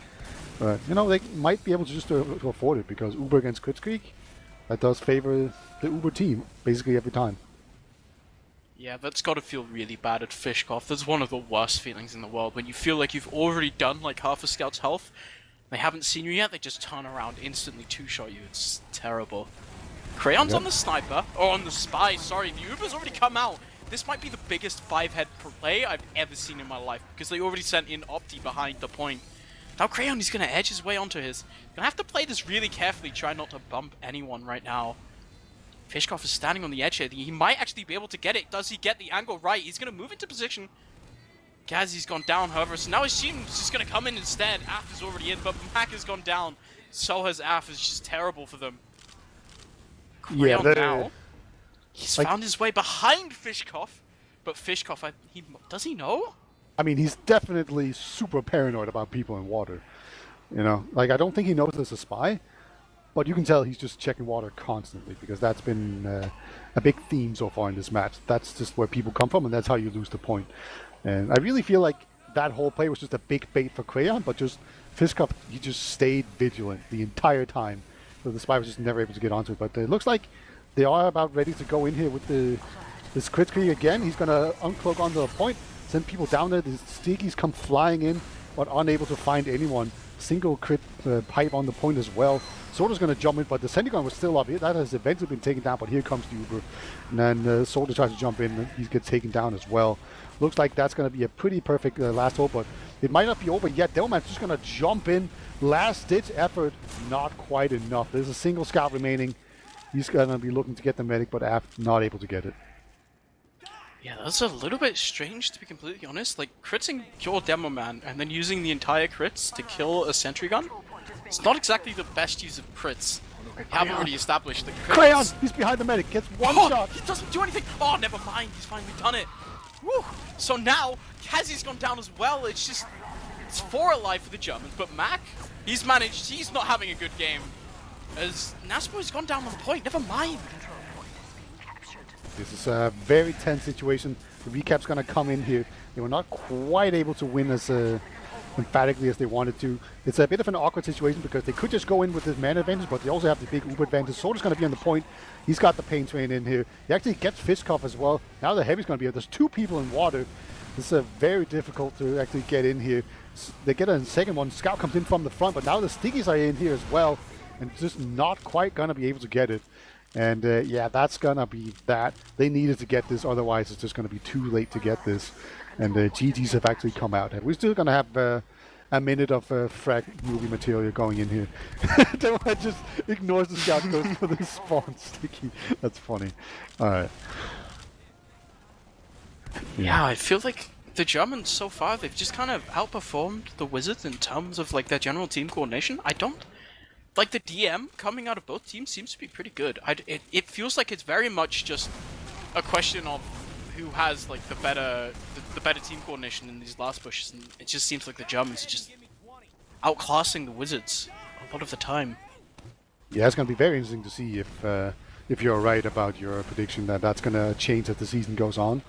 But you know, they might be able to just to afford it because Uber against Crit Creek. That does favor the Uber team, basically every time. Yeah, that's gotta feel really bad at Fishkoff. That's one of the worst feelings in the world, when you feel like you've already done like half a scout's health, they haven't seen you yet, they just turn around instantly two-shot you. It's terrible. Crayon's on the sniper, or on the spy, sorry, the Uber's already come out. This might be the biggest 5-head play I've ever seen in my life, because they already sent in Opti behind the point. Now Crayon, he's going to edge his way onto his. Going to have to play this really carefully, try not to bump anyone right now. Fishkoff is standing on the edge here. He might actually be able to get it. Does he get the angle right? He's going to move into position. Gazzy's gone down, however, so now his team's just going to come in instead. Af is already in, but Mac has gone down. So has Af. It's just terrible for them. Crayon now. He's found his way behind Fishkoff, but Fishkoff, does he know? I mean, he's definitely super paranoid about people in water. You know, like I don't think he knows there's a spy, but you can tell he's just checking water constantly because that's been a big theme so far in this match. That's just where people come from, and that's how you lose the point. And I really feel like that whole play was just a big bait for Crayon, but just Fiskop, he just stayed vigilant the entire time. So the spy was just never able to get onto it. But it looks like they are about ready to go in here with this crit creek again. He's going to uncloak onto the point. Send people down there. The Steakies come flying in, but unable to find anyone. Single crit pipe on the point as well. Sorter's going to jump in, but the Sentinel was still up here. That has eventually been taken down, but here comes the Uber. And then Sorter tries to jump in, and he gets taken down as well. Looks like that's going to be a pretty perfect last hold, but it might not be over yet. Delman's just going to jump in. Last ditch effort, not quite enough. There's a single scout remaining. He's going to be looking to get the medic, but not able to get it. Yeah, that's a little bit strange, to be completely honest. Like, critting your demo man and then using the entire crits to kill a sentry gun? It's not exactly the best use of crits. We haven't really established the Crayon! He's behind the medic, gets one shot! He doesn't do anything! Oh, never mind, he's finally done it! Woo! So now, Kazi's gone down as well, it's 4 alive for the Germans, but Mac, he's not having a good game. As Naspo's gone down on the point, never mind! This is a very tense situation. The recap's gonna come in here. They were not quite able to win as emphatically as they wanted to. It's a bit of an awkward situation because they could just go in with this man advantage, but they also have the big Uber advantage. Soldier's gonna be on the point. He's got the pain train in here. He actually gets Fishkoff as well. Now the Heavy's gonna be here. There's 2 people in water. This is very difficult to actually get in here. They get a second one. Scout comes in from the front, but now the Stickies are in here as well, and just not quite gonna be able to get it. And yeah, that's gonna be that. They needed to get this, otherwise it's just gonna be too late to get this. And GGs have actually come out. We're still gonna have a minute of frag movie material going in here. Then I just ignores the scout, goes for the spawn sticky. That's funny. Alright. Yeah, I feel like the Germans so far, they've just kind of outperformed the Wizards in terms of like their general team coordination. I don't like the DM coming out of both teams seems to be pretty good. It feels like it's very much just a question of who has like the better team coordination in these last pushes, and it just seems like the Germans are just outclassing the Wizards a lot of the time. Yeah, it's going to be very interesting to see if you're right about your prediction that that's going to change as the season goes on,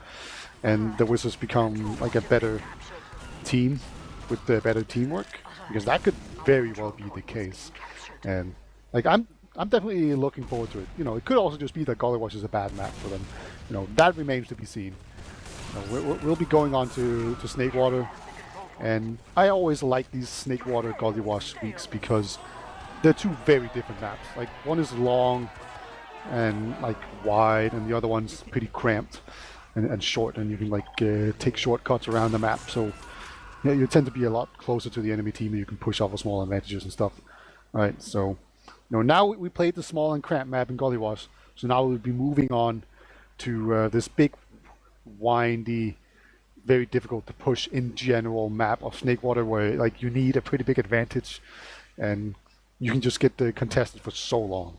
and the Wizards become like a better team with the better teamwork, because that could very well be the case. And like I'm definitely looking forward to it. You know, it could also just be that Gollywash is a bad map for them. You know, that remains to be seen. We'll be going on to Snakewater, and I always like these Snakewater Gollywash weeks because they're 2 very different maps. Like one is long and like wide, and the other one's pretty cramped and short, and you can like take shortcuts around the map. So yeah, you tend to be a lot closer to the enemy team, and you can push off of small advantages and stuff. All right, so now we played the small and cramped map in Gollywash, so now we'll be moving on to this big, windy, very difficult to push in general map of Snakewater, where like you need a pretty big advantage, and you can just get the contested for so long.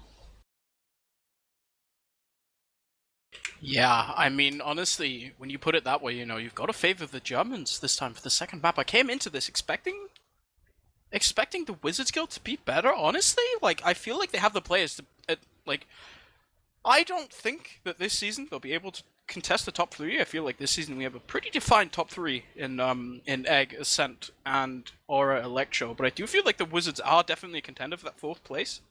Yeah, I mean, honestly, when you put it that way, you know, you've got to favor the Germans this time for the second map. I came into this expecting the Wizards Guild to be better, honestly. Like, I feel like they have the players to, like, I don't think that this season they'll be able to contest the top 3. I feel like this season we have a pretty defined top 3 in Egg, Ascent, and Aura Electro, but I do feel like the Wizards are definitely a contender for that 4th place.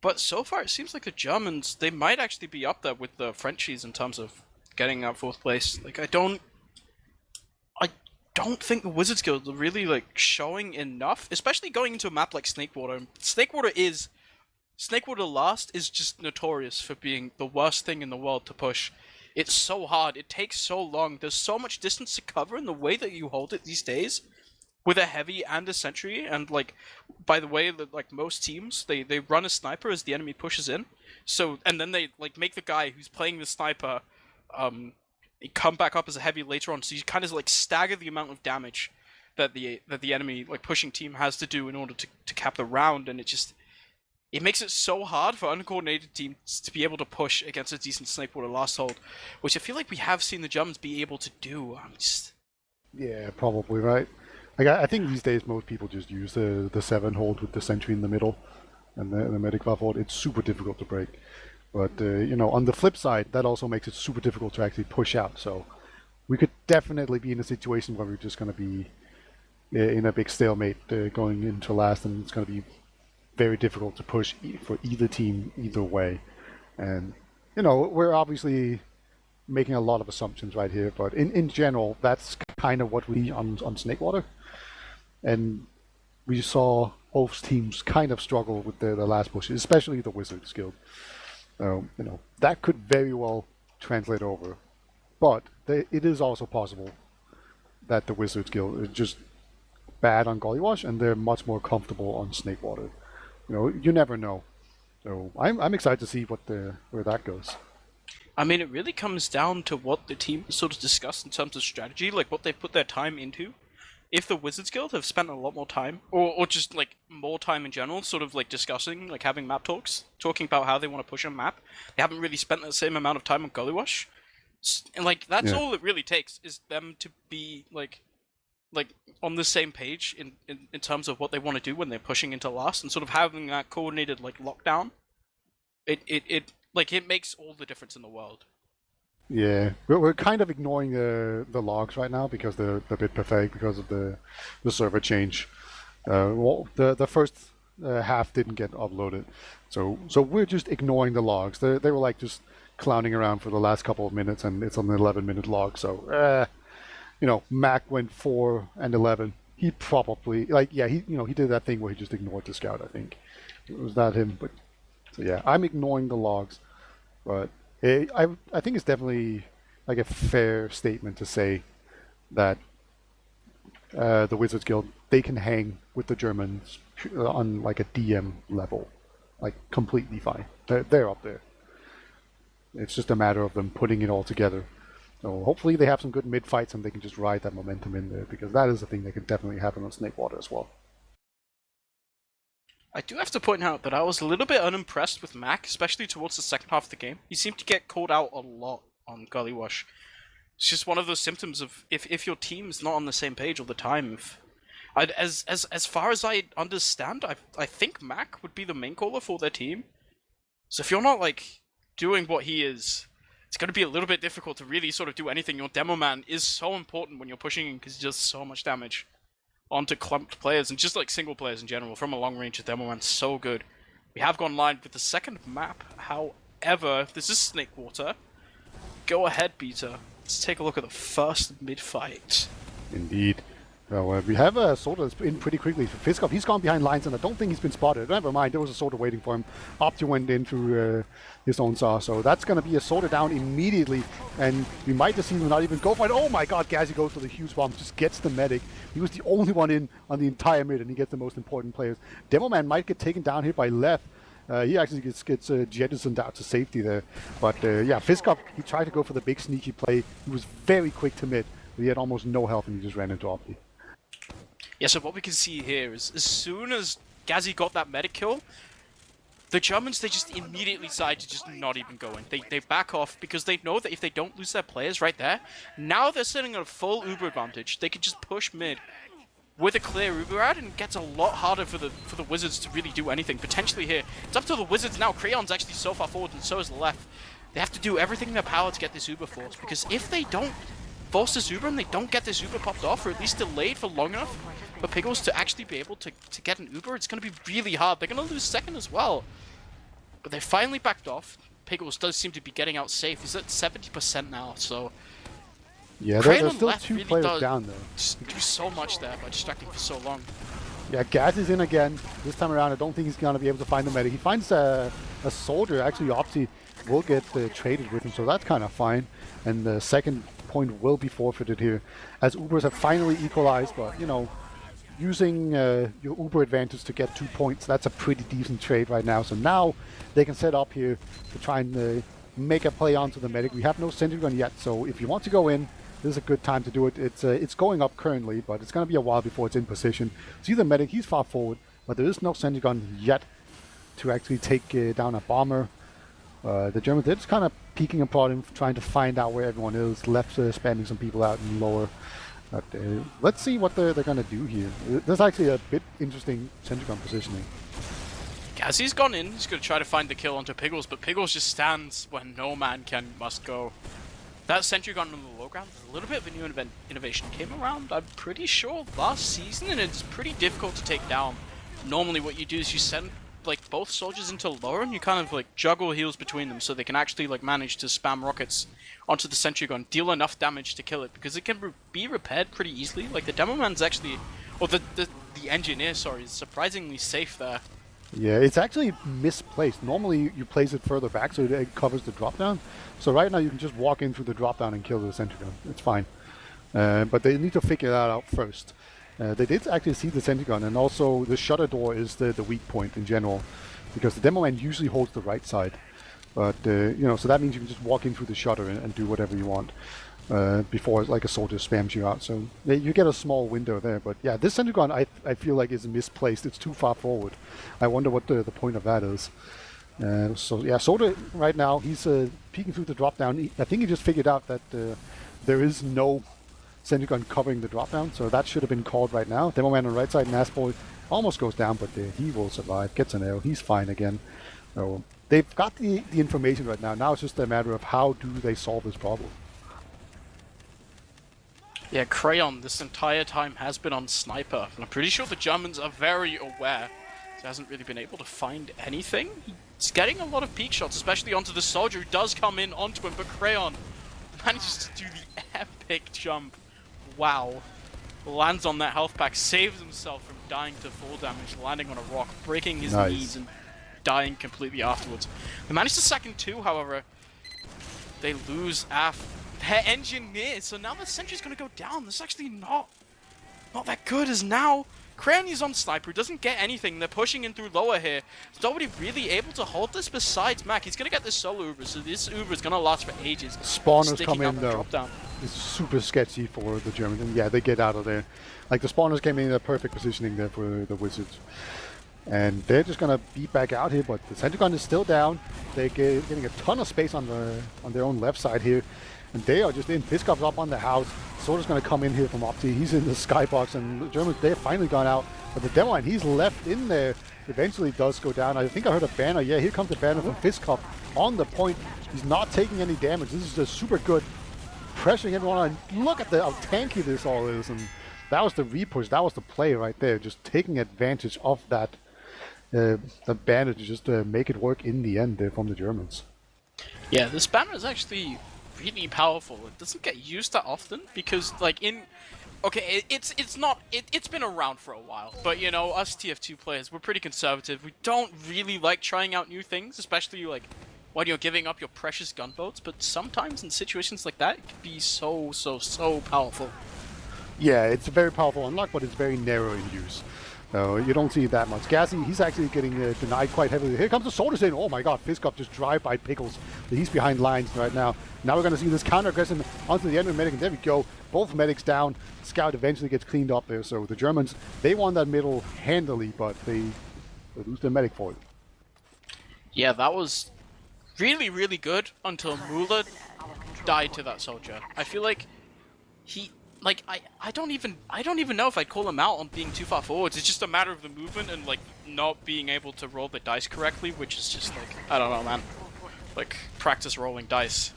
But so far, it seems like the Germans, they might actually be up there with the Frenchies in terms of getting that 4th place. Like, I don't think the Wizards Guild are really like showing enough, especially going into a map like Snakewater. Snakewater Last is just notorious for being the worst thing in the world to push. It's so hard, it takes so long, there's so much distance to cover in the way that you hold it these days, with a heavy and a sentry, and like, by the way, like most teams, they run a sniper as the enemy pushes in, so, and then they like make the guy who's playing the sniper, come back up as a heavy later on, so you kind of like stagger the amount of damage that the enemy like pushing team has to do in order to cap the round, and it makes it so hard for uncoordinated teams to be able to push against a decent Snakewater last hold, which I feel like we have seen the Germans be able to do. Yeah, probably right. Like I think these days most people just use the 7 hold with the sentry in the middle and the medic buff hold. It's super difficult to break. But you know, on the flip side, that also makes it super difficult to actually push out. So we could definitely be in a situation where we're just going to be in a big stalemate going into last, and it's going to be very difficult to push for either team either way. And you know, we're obviously making a lot of assumptions right here, but in general, that's kind of what we see on Snakewater. And we saw both teams kind of struggle with the last push, especially the Wizards Guild. You know, that could very well translate over. But it is also possible that the Wizards Guild is just bad on Gollywash and they're much more comfortable on Snakewater. You know, you never know. So I'm excited to see where that goes. I mean, it really comes down to what the team sort of discussed in terms of strategy, like what they put their time into. if the Wizards Guild have spent a lot more time, or just like more time in general, sort of like discussing, like having map talks, talking about how they want to push a map, they haven't really spent the same amount of time on Gullywash. And like that's Yeah. all it really takes is them to be like on the same page in terms of what they want to do when they're pushing into last, and sort of having that coordinated like lockdown. It makes all the difference in the world. Yeah, we're kind of ignoring the logs right now because they're a bit pathetic because of the server change. Well, the first half didn't get uploaded, so we're just ignoring the logs. They were like just clowning around for the last couple of minutes, and it's an 11-minute log. So Mac went 4 and 11. He probably he did that thing where he just ignored the scout. I think it was that him. But so yeah, I'm ignoring the logs, but. I think it's definitely like a fair statement to say that the Wizards Guild, they can hang with the Germans on like a DM level, like completely fine. They're up there. It's just a matter of them putting it all together. So hopefully they have some good mid fights and they can just ride that momentum in there, because that is a thing that can definitely happen on Snakewater as well. I do have to point out that I was a little bit unimpressed with Mac, especially towards the second half of the game. He seemed to get called out a lot on Gullywash. It's just one of those symptoms of if your team's not on the same page all the time. As far as I understand, I think Mac would be the main caller for their team. So if you're not like doing what he is, it's going to be a little bit difficult to really sort of do anything. Your demo man is so important when you're pushing in because he does so much damage onto clumped players and just like single players in general. From a long range, the demo man's so good. We have gone live with the second map. However, this is Snakewater. Go ahead, Beta. Let's take a look at the first mid fight. Indeed. Well, we have a Sorter that's in pretty quickly. Fiskov, he's gone behind lines, and I don't think he's been spotted. Never mind, there was a Sorter waiting for him. Opti went in through his own saw, so that's going to be a Sorter down immediately, and we might just see him not even go for it. Oh my god, Gazi goes for the huge bomb, just gets the medic. He was the only one in on the entire mid, and he gets the most important players. Demoman might get taken down here by Left. He actually gets jettisoned out to safety there. But yeah, Fiskov, he tried to go for the big sneaky play. He was very quick to mid, but he had almost no health, and he just ran into Opti. Yeah, so what we can see here is as soon as Gazi got that medic kill, the Germans, they just immediately decide to just not even go in. They back off because they know that if they don't lose their players right there, now they're sitting at a full Uber advantage. They can just push mid with a clear Uber ad, and it gets a lot harder for the Wizards to really do anything. Potentially here, it's up to the Wizards now. Crayon's actually so far forward, and so is Left. They have to do everything in their power to get this Uber forced, because if they don't force this Uber and they don't get this Uber popped off, or at least delayed for long enough for Piggles to actually be able to get an Uber, it's going to be really hard. They're going to lose second as well. But they finally backed off. Piggles does seem to be getting out safe. He's at 70% now, so... Yeah, there's still two really players down there. Just do so much there by distracting for so long. Yeah, Gaz is in again. This time around, I don't think he's going to be able to find the medic. He finds a soldier. Actually, Opti will get traded with him, so that's kind of fine. And the second point will be forfeited here, as Ubers have finally equalized. But, using your Uber advantage to get 2 points, that's a pretty decent trade right now. So now they can set up here to try and make a play onto the medic. We have no sentry gun yet, so if you want to go in, this is a good time to do it. It's going up currently, but it's going to be a while before it's in position. See the medic, he's far forward, but there is no sentry gun yet to actually take down a bomber. The Germans, they're just kind of peeking apart and trying to find out where everyone is. Left spamming some people out in lower. But let's see what they're going to do here. There's actually a bit interesting sentry gun positioning. Gazi's gone in, he's going to try to find the kill onto Piggles, but Piggles just stands when no man must go. That sentry gun on the low ground is a little bit of a new innovation. Came around, I'm pretty sure, last season, and it's pretty difficult to take down. Normally what you do is you send like both soldiers into lower, and you kind of like juggle heals between them so they can actually like manage to spam rockets onto the sentry gun, deal enough damage to kill it, because it can be repaired pretty easily. Like the demo man's actually, or the engineer, sorry, is surprisingly safe there. Yeah, it's actually misplaced. Normally you place it further back so it covers the drop down. So right now you can just walk in through the drop down and kill the sentry gun. It's fine. But they need to figure that out first. They did actually see the sentry gun, and also the shutter door is the weak point in general, because the demo man usually holds the right side. But so that means you can just walk in through the shutter and do whatever you want. before like a soldier spams you out. So you get a small window there. But yeah, this Centagon I feel like is misplaced. It's too far forward. I wonder what the point of that is. So yeah, Soldier right now, he's peeking through the drop down. I think he just figured out that there is no Centagon covering the drop down, so that should have been called right now. Demo Man on the right side, Massboy almost goes down, but he will survive, gets an arrow, he's fine again. So they've got the information right now. Now it's just a matter of how do they solve this problem. Yeah, Crayon this entire time has been on Sniper, and I'm pretty sure the Germans are very aware. He hasn't really been able to find anything. He's getting a lot of peak shots, especially onto the soldier who does come in onto him, but Crayon manages to do the epic jump. Wow. Lands on that health pack, saves himself from dying to full damage, landing on a rock, breaking his knees and dying completely afterwards. They managed to second two, however. They lose their engineer, so now the sentry's gonna go down. This is actually not that good as now. Crayon is on Sniper, doesn't get anything. They're pushing in through lower here. There's nobody really able to hold this besides Mac. He's gonna get this solo Uber, so this Uber is gonna last for ages. Spawners come in though. It's super sketchy for the Germans, and yeah, they get out of there. Like the spawners came in a perfect positioning there for the Wizards. And they're just gonna beat back out here, but the Centagon is still down. They're getting a ton of space on their own left side here. And they are just in. Piskov's up on the house. Soldier's going to come in here from Opti. He's in the skybox, and the Germans, they've finally gone out. But the demo line, he's left in there. Eventually does go down. I think I heard a banner. Yeah, here comes the banner from Fiskov on the point. He's not taking any damage. This is just super good. Pressuring everyone on. Look at how tanky this all is. And that was the repush. That was the play right there. Just taking advantage of that the banner to just make it work in the end there from the Germans. Yeah, this banner is actually really powerful. It doesn't get used that often because, like, it's been around for a while, but you know, us TF2 players, we're pretty conservative. We don't really like trying out new things, especially like when you're giving up your precious gunboats. But sometimes in situations like that, it can be so powerful. Yeah, it's a very powerful unlock, but it's very narrow in use. So you don't see it that much. Gassy, he's actually getting denied quite heavily. Here comes the soldiers in. Oh my god, Fiskov just drive-by Pickles. He's behind lines right now. Now we're going to see this counter-aggression onto the enemy medic, and there we go. Both medics down. Scout eventually gets cleaned up there. So the Germans, they won that middle handily, but they lose their medic for it. Yeah, that was really good until Muller died to that soldier. I feel like I don't even know if I'd call him out on being too far forwards. It's just a matter of the movement and like not being able to roll the dice correctly, which is just like, I don't know, man. Like, practice rolling dice.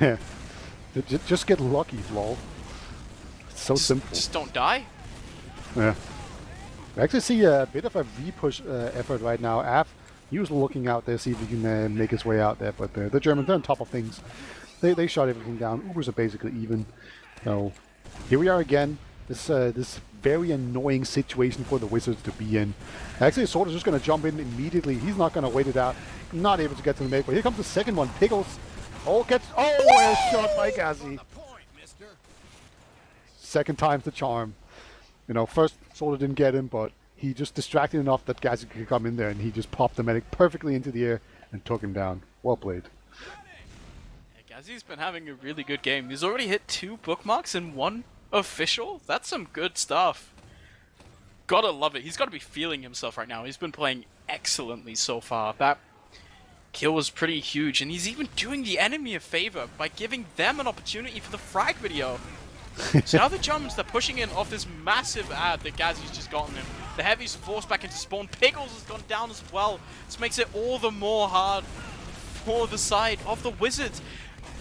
Yeah. Just get lucky, lol. It's so simple. Just don't die. Yeah. I actually see a bit of a repush effort right now. Af, he was looking out there, see if he can make his way out there, but the Germans, they're on top of things. They shot everything down. Ubers are basically even. So here we are again. This very annoying situation for the Wizards to be in. Actually, Soldier's just going to jump in immediately. He's not going to wait it out. Not able to get to the make. But here comes the second one. Pickles. Oh, a shot by Gazi. Second time's the charm. You know, first Soldier didn't get him, but he just distracted enough that Gazi could come in there, and he just popped the medic perfectly into the air and took him down. Well played. Gazi's been having a really good game. He's already hit 2 bookmarks and 1 official. That's some good stuff. Gotta love it. He's got to be feeling himself right now. He's been playing excellently so far. That kill was pretty huge, and he's even doing the enemy a favor by giving them an opportunity for the frag video. So now the Germans, they're pushing in off this massive ad that Gazi's just gotten him. The Heavy's forced back into spawn. Pickles has gone down as well. This makes it all the more hard for the side of the Wizards.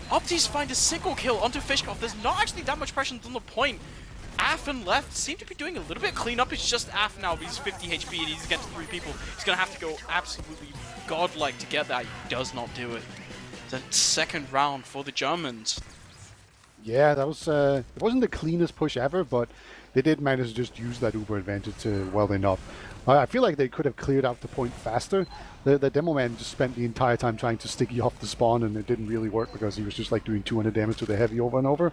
Optis find a single kill onto Fishkov. There's not actually that much pressure on the point. Af and left seem to be doing a little bit of cleanup. It's just Af now, but he's 50 HP and he's against 3 people. He's going to have to go absolutely godlike to get that. He does not do it. The second round for the Germans. Yeah, that was it wasn't the cleanest push ever, but they did manage to just use that Uber advantage well enough. I feel like they could have cleared out the point faster. The demo man just spent the entire time trying to stick you off the spawn, and it didn't really work because he was just like doing 200 damage to the Heavy over and over.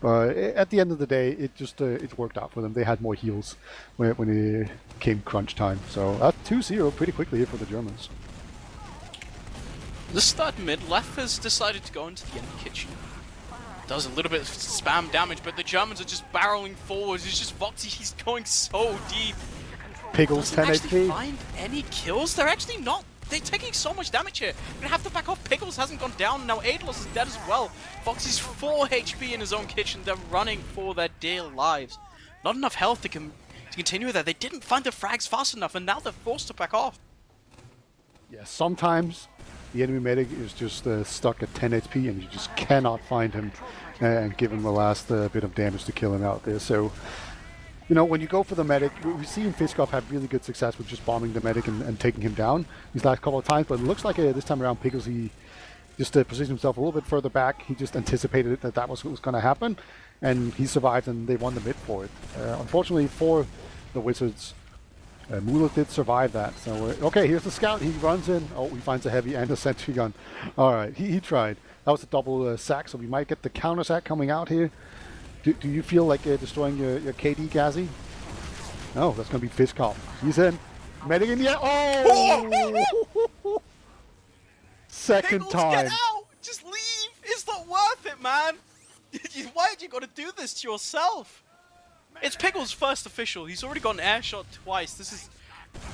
But at the end of the day, it just it worked out for them. They had more heals when it came crunch time. So 2-0 pretty quickly here for the Germans. The start mid, Lef has decided to go into the enemy kitchen. Does a little bit of spam damage, but the Germans are just barreling forwards. It's just Voxy, he's going so deep. Pickles Doesn't 10 actually HP. find any kills. They're actually not. They're taking so much damage here. Gonna have to back off. Pickles hasn't gone down. Now Aidlos is dead as well. Foxy's 4 HP in his own kitchen. They're running for their dear lives. Not enough health to continue with that. They didn't find the frags fast enough, and now they're forced to back off. Yeah, sometimes the enemy medic is just stuck at 10 HP and you just cannot find him and give him the last bit of damage to kill him out there. So, you know, when you go for the medic, we've seen Fiskov have really good success with just bombing the medic and taking him down these last couple of times, but it looks like this time around Pickles, he just positioned himself a little bit further back. He just anticipated that that was what was going to happen, and he survived and they won the mid for it. Unfortunately for the Wizards, Mula did survive that. So, okay, here's the scout. He runs in. Oh, he finds a heavy and a sentry gun. All right, he tried. That was a double sack, so we might get the counter sack coming out here. Do you feel like destroying your KD, Gazzy? No, that's going to be Fiskov. He's in. Medic in the air. Oh! Second Pickles, time. get out! Just leave! It's not worth it, man! Why did you got to do this to yourself? It's Pickles' first official. He's already got an air shot twice. This is...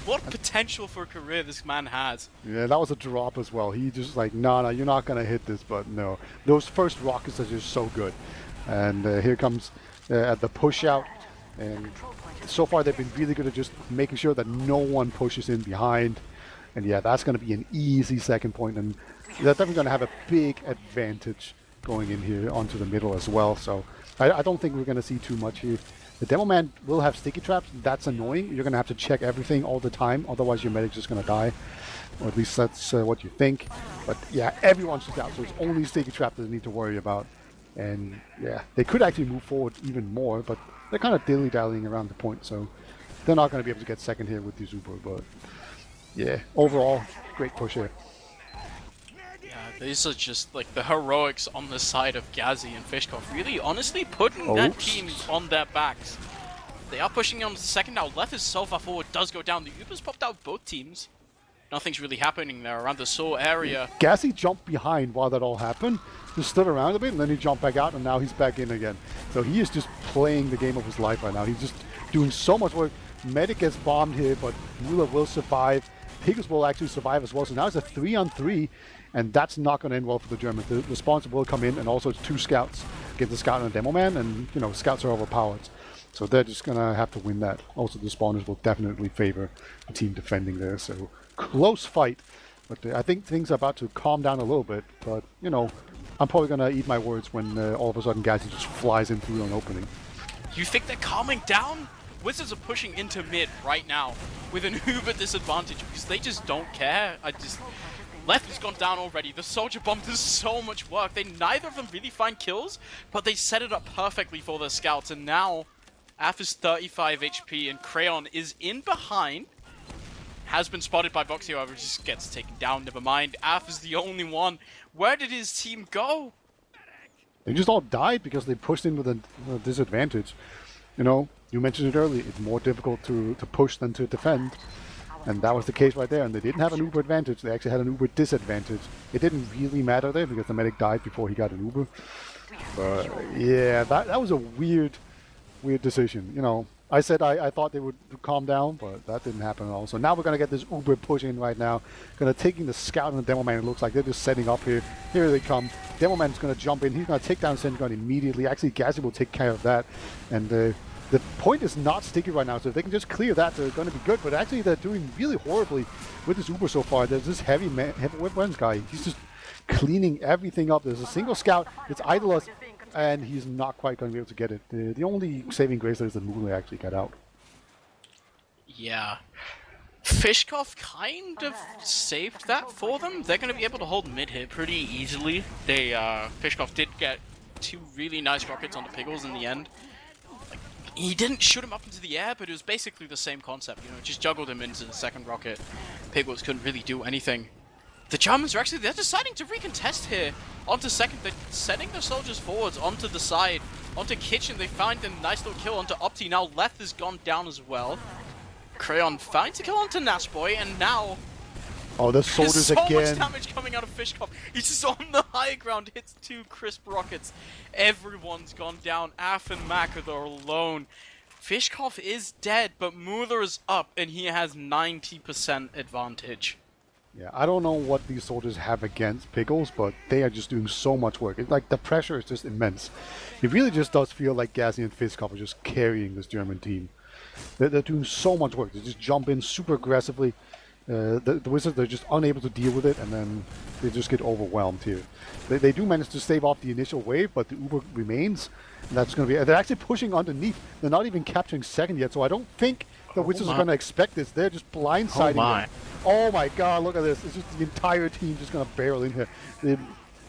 What potential for a career this man has. Yeah, that was a drop as well. He just like, no, you're not going to hit this, but no. Those first rockets are just so good. And here comes the push out. And so far they've been really good at just making sure that no one pushes in behind. And yeah, that's going to be an easy second point. And they're definitely going to have a big advantage going in here onto the middle as well. So I don't think we're going to see too much here. The Demo Man will have sticky traps. That's annoying. You're going to have to check everything all the time. Otherwise, your medic's just going to die. Or at least that's what you think. But yeah, everyone's just out. So it's only sticky trap that they need to worry about. And yeah, they could actually move forward even more. But they're kind of dilly-dallying around the point. So they're not going to be able to get second here with the Uber. But yeah, overall, great push here. These are just like the heroics on the side of Gazzy and Fiskov. Really, honestly, putting that team on their backs. They are pushing on the second now. Left is so far forward, does go down. The Uber's popped out both teams. Nothing's really happening there around the Saw area. Gazzy jumped behind while that all happened. Just stood around a bit and then he jumped back out and now he's back in again. So he is just playing the game of his life right now. He's just doing so much work. Medic gets bombed here, but Mula will survive. Pickles will actually survive as well. So now it's a 3-on-3. And that's not going to end well for the Germans. The spawns will come in, and also it's 2 scouts against the scout and a demo man, and you know scouts are overpowered, so they're just going to have to win that. Also, the spawners will definitely favor the team defending there. So close fight, but I think things are about to calm down a little bit. But you know, I'm probably going to eat my words when all of a sudden Gazzy just flies in through an opening. You think they're calming down? Wizards are pushing into mid right now with an uber disadvantage because they just don't care. Left has gone down already. The soldier bomb does so much work. Neither of them really find kills, but they set it up perfectly for their scouts. And now, Af is 35 HP and Crayon is in behind. Has been spotted by Voxy, however, just gets taken down. Never mind. Af is the only one. Where did his team go? They just all died because they pushed in with a disadvantage. You know, you mentioned it earlier. It's more difficult to push than to defend. And that was the case right there, and they didn't have an Uber advantage, they actually had an Uber disadvantage. It didn't really matter there because the medic died before he got an Uber. But yeah, that was a weird decision. You know, I said I thought they would calm down, but that didn't happen at all. So now we're going to get this Uber push in right now. Going to taking the scout and the demo man, it looks like they're just setting up here. Here they come. Demo man's going to jump in, he's going to take down Sentry Gun immediately. Actually, Gazzy will take care of that. And the point is not sticky right now, so if they can just clear that, they're going to be good. But actually, they're doing really horribly with this Uber so far. There's this heavy weapons guy. He's just cleaning everything up. There's a single scout. It's Idolus, and he's not quite going to be able to get it. The only saving grace there is that Mule actually got out. Yeah. Fiskov kind of saved that for them. They're going to be able to hold mid here pretty easily. Fiskov did get 2 really nice rockets on the Pickles in the end. He didn't shoot him up into the air, but it was basically the same concept, you know, just juggled him into the second rocket. Pickles couldn't really do anything. The Germans are they're deciding to recontest here onto second. They're sending their soldiers forwards onto the side, onto kitchen. They find a nice little kill onto Opti. Now left has gone down as well. Crayon finds a kill onto Nasboy, and now Oh, the There's soldiers so much again. damage coming out of Fishkov. He's just on the high ground, hits 2 crisp rockets. Everyone's gone down. Af and Mac are alone. Fishkov is dead, but Muther is up, and he has 90% advantage. Yeah, I don't know what these soldiers have against Pickles, but they are just doing so much work. It's like the pressure is just immense. It really just does feel like Gazi and Fishkov are just carrying this German team. They're doing so much work. They just jump in super aggressively. The Wizards, they're just unable to deal with it, and then they just get overwhelmed here. They do manage to stave off the initial wave, but the Uber remains. And that's going to be... They're actually pushing underneath. They're not even capturing second yet, so I don't think the Wizards are going to expect this. They're just blindsiding them. Oh my god, look at this. It's just the entire team just going to barrel in here. They're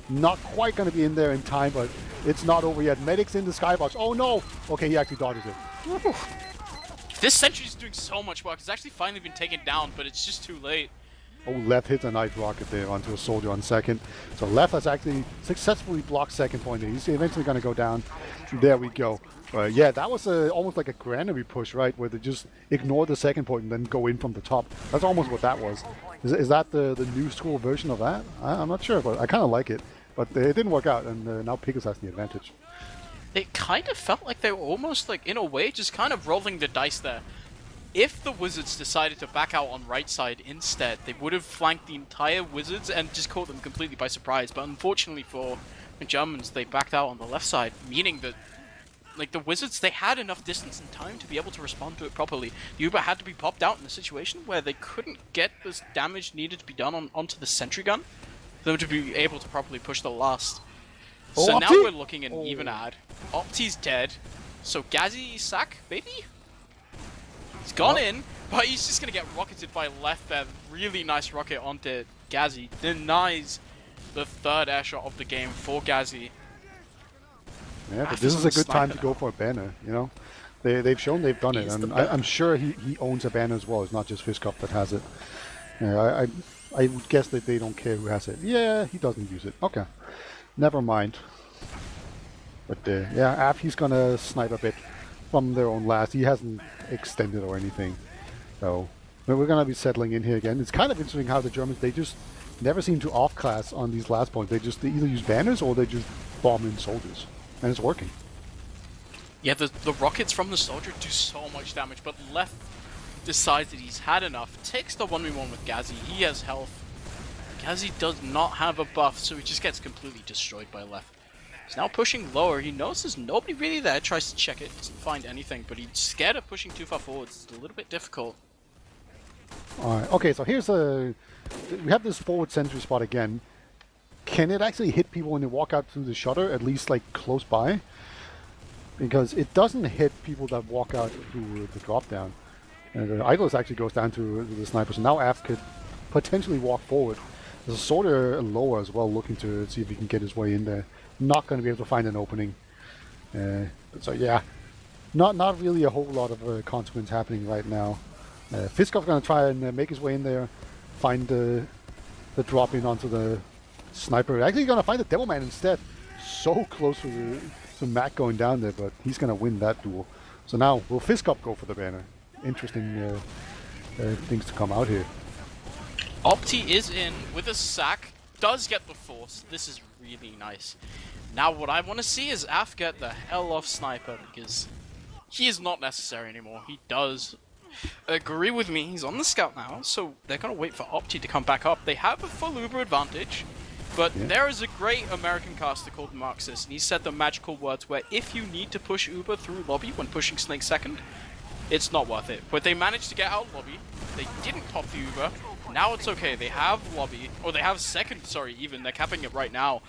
not quite going to be in there in time, but it's not over yet. Medic's in the skybox. Oh no! Okay, he actually dodges it. Woo. This sentry's doing so much work. It's actually finally been taken down, but it's just too late. Oh, Left hits a nice rocket there onto a soldier on second. So Left has actually successfully blocked second point. He's eventually going to go down. There we go. Yeah, that was almost like a granary push, right? Where they just ignore the second point and then go in from the top. That's almost what that was. Is that the new school version of that? I'm not sure, but I kind of like it. But it didn't work out, and now Pickles has the advantage. It kind of felt like they were almost, like, in a way, just kind of rolling the dice there. If the Wizards decided to back out on right side instead, they would have flanked the entire Wizards and just caught them completely by surprise. But unfortunately for the Germans, they backed out on the left side, meaning that, like, the Wizards, they had enough distance and time to be able to respond to it properly. The Uber had to be popped out in a situation where they couldn't get this damage needed to be done onto the sentry gun for them to be able to properly push the last. So Oh, now Opti? we're looking at an even ad. Opti's dead. So Gazi sack, maybe? He's gone in, but he's just going to get rocketed by Left there. Really nice rocket onto Gazi. Denies the third air shot of the game for Gazi. Yeah, but this is a good time to go for a banner, you know? They've shown they've done it, and I'm sure he owns a banner as well. It's not just Fishkop that has it. Yeah, I would guess that they don't care who has it. Yeah, he doesn't use it. Okay. Never mind. But yeah, Af, he's gonna snipe a bit from their own last. He hasn't extended or anything. So we're gonna be settling in here again. It's kind of interesting how the Germans, they just never seem to off-class on these last points. They either use banners or they just bomb in soldiers. And it's working. Yeah, the rockets from the soldier do so much damage, but Left decides that he's had enough. Takes the 1v1 with Gazi. He has health. Gazi does not have a buff, so he just gets completely destroyed by Left. He's now pushing lower. He knows there's nobody really there. Tries to check it. Doesn't find anything, but he's scared of pushing too far forwards. It's a little bit difficult. Alright, okay, so here's we have this forward sentry spot again. Can it actually hit people when they walk out through the shutter, at least like close by? Because it doesn't hit people that walk out through the drop down. And the Idolist actually goes down to the sniper, so now Af could potentially walk forward. There's a soldier lower as well, looking to see if he can get his way in there. Not going to be able to find an opening. So yeah, not really a whole lot of consequence happening right now. Fiskov's going to try and make his way in there, find the drop in onto the sniper. Actually going to find the Devilman instead. So close to Mac going down there, but he's going to win that duel. So now, will Fiskop go for the banner? Interesting things to come out here. Opti is in with a sack. Does get the force. This is really nice. Now what I want to see is Af get the hell off Sniper, because he is not necessary anymore. He does agree with me. He's on the scout now, so they're going to wait for Opti to come back up. They have a full Uber advantage, but there is a great American caster called Marxist, and he said the magical words where if you need to push Uber through lobby when pushing Snake second, it's not worth it. But they managed to get out lobby. They didn't pop the Uber. Now it's okay. They have lobby, or they have second, sorry, even. They're capping it right now.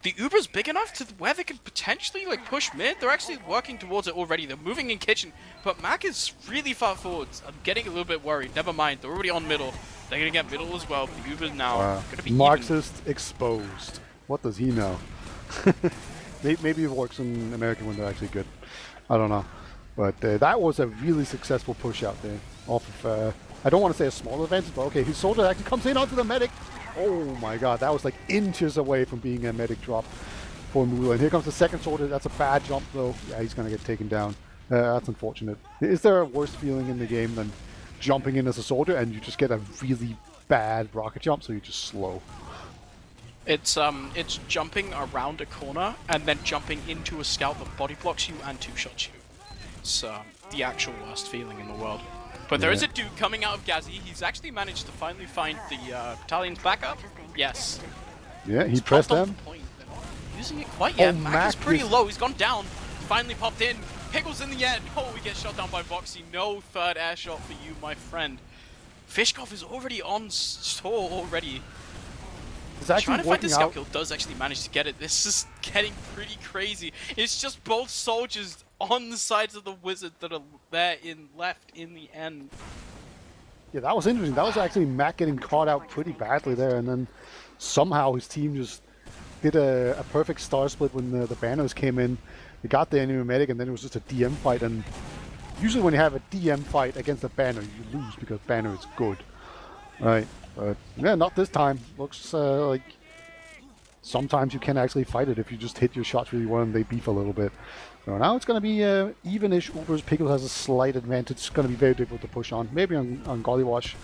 The Uber's big enough to where they can potentially like push mid. They're actually working towards it already. They're moving in kitchen, but Mac is really far forwards. I'm getting a little bit worried. Never mind. They're already on middle. They're gonna get middle as well. The Uber's now gonna be Marxist even. Exposed. What does he know? Maybe it works in American when they're actually good. I don't know. But that was a really successful push out there. Off of, I don't want to say a small advantage, but okay, his soldier actually comes in onto the medic. Oh my god, that was like inches away from being a medic drop for Mula. And here comes the second soldier. That's a bad jump though. Yeah, he's going to get taken down. That's unfortunate. Is there a worse feeling in the game than jumping in as a soldier and you just get a really bad rocket jump, so you're just slow. It's jumping around a corner and then jumping into a scout that body blocks you and two-shots you. It's the actual worst feeling in the world. But there is a dude coming out of Ghazi. He's actually managed to finally find the battalion's backup. Yes. Yeah, he He's pressed popped on them. the point. They're not using it quite yet. Oh, Mac is Mac pretty is- low. He's gone down. Finally popped in. Pickles in the end. Oh, we get shot down by Voxy. No third air shot for you, my friend. Fishkov is already on store already. It's Trying actually to find working the scout out. kill does actually manage to get it. This is getting pretty crazy. It's just both soldiers on the sides of the wizard that are there left in the end. Yeah, that was interesting. That was actually Mac getting caught out pretty badly there, and then somehow his team just did a perfect star split when the banners came in. They got the enemy medic, and then it was just a DM fight. And usually when you have a DM fight against a banner, you lose because banner is good, right? But yeah, not this time. Looks like sometimes you can actually fight it if you just hit your shots really well and they beef a little bit. So now it's going to be even-ish. Uber's Pickle has a slight advantage. It's going to be very difficult to push on. Maybe on Gollywash,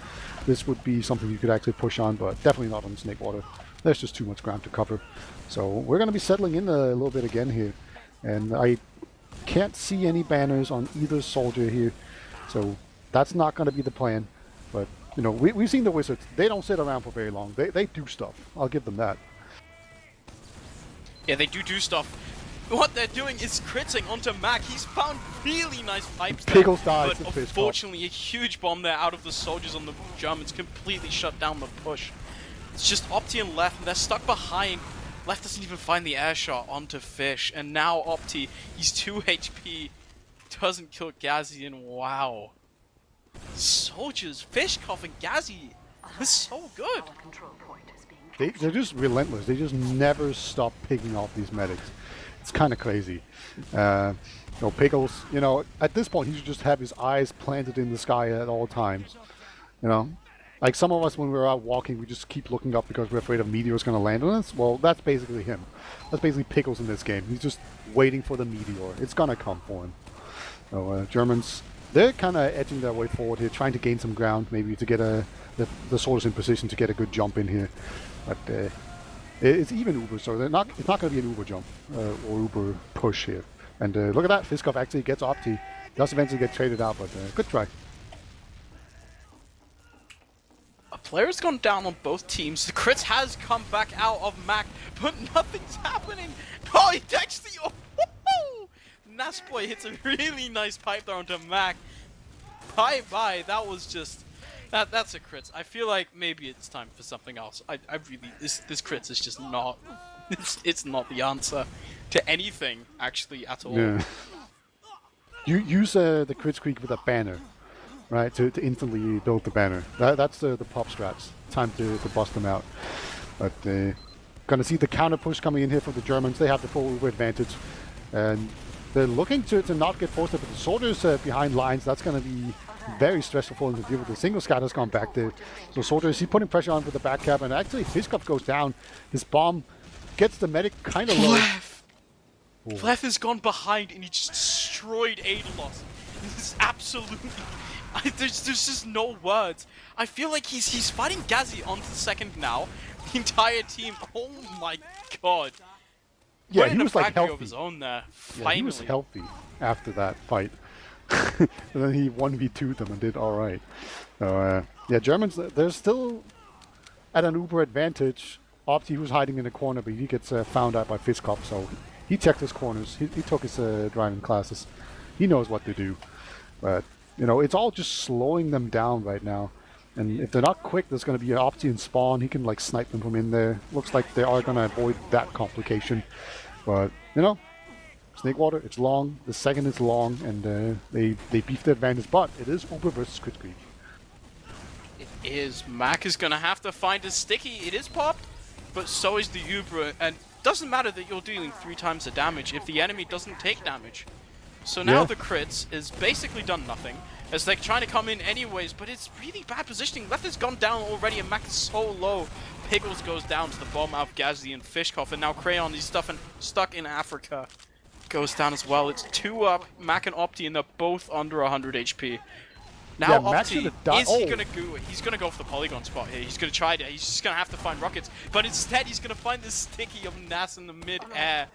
this would be something you could actually push on, but definitely not on Snakewater. There's just too much ground to cover. So we're going to be settling in a little bit again here. And I can't see any banners on either soldier here. So that's not going to be the plan. But, you know, we've seen the Wizards. They don't sit around for very long. They do stuff. I'll give them that. Yeah, they do stuff. What they're doing is critting onto Mac. He's found really nice pipes there, Pickles dies but to Fishkov. unfortunately a huge bomb there out of the soldiers on the Germans completely shut down the push. It's just Opti and Left, and they're stuck behind. Left doesn't even find the air shot onto Fish, and now Opti, he's 2 HP, doesn't kill Ghazi, and wow. Soldiers, Fishkov and Ghazi, is so good. They're just relentless. They just never stop picking off these medics. It's kind of crazy. Pickles, at this point, he should just have his eyes planted in the sky at all times. Like some of us when we're out walking, we just keep looking up because we're afraid a meteor's going to land on us. Well, that's basically him. That's basically Pickles in this game. He's just waiting for the meteor. It's going to come for him. So Germans, they're kind of edging their way forward here, trying to gain some ground, maybe to get the soldiers in position to get a good jump in here. But it's even Uber, so it's not going to be an Uber jump or Uber push here. And look at that, Fishkov actually gets Opti. Does eventually get traded out, but good try. A player's gone down on both teams. The crits has come back out of Mac, but nothing's happening. Oh, he actually... Oh, Nasboy hits a really nice pipe there onto Mac. Bye-bye, that was just... That's a crits. I feel like maybe it's time for something else. I really... This crits is just not... It's not the answer to anything, actually, at all. Yeah. You use the crit squeak with a banner, right, to instantly build the banner. That's the pop strats. Time to bust them out. But gonna see the counter push coming in here from the Germans. They have the full Uber advantage. And they're looking to not get forced, but the soldiers behind lines, that's gonna be very stressful for them to deal with. The single scout has gone back there. So soldiers, he's putting pressure on with the back cap, and actually Fishkov goes down. His bomb gets the medic kind of low. Flef has gone behind and he just destroyed Adelos. This is absolutely... there's just no words. I feel like he's fighting Ghazi on the second now. The entire team, oh my god. Yeah, he was like healthy. Of his own there. Yeah, he was healthy after that fight. And then he 1v2'd them and did alright. So, yeah, Germans, they're still at an Uber advantage. Opti, who's hiding in the corner, but he gets found out by Fishkov, so he checked his corners. He took his driving classes. He knows what to do. But, it's all just slowing them down right now. And if they're not quick, there's going to be an Opti in spawn. He can, like, snipe them from in there. Looks like they are going to avoid that complication. But, Snakewater, it's long. The second is long, and they beef the advantage. But it is Uber versus Crit Creek. It is. Mac is going to have to find a sticky. It is popped, but so is the Uber. And doesn't matter that you're dealing 3 times the damage if the enemy doesn't take damage. So now the crits is basically done nothing, as they're trying to come in anyways, but it's really bad positioning. Left has gone down already, and Mac is so low. Pickles goes down to the bomb out of Ghazi and Fishkov, and now Crayon, he's stuck in Africa, goes down as well. It's 2 up, Mac and Opti, and they're both under 100 HP. Now Yeah, Max should Opti, have died. is he gonna go? He's gonna go for the polygon spot here. He's gonna try to. He's just gonna have to find rockets, but instead he's gonna find this sticky of Nas in the mid-air.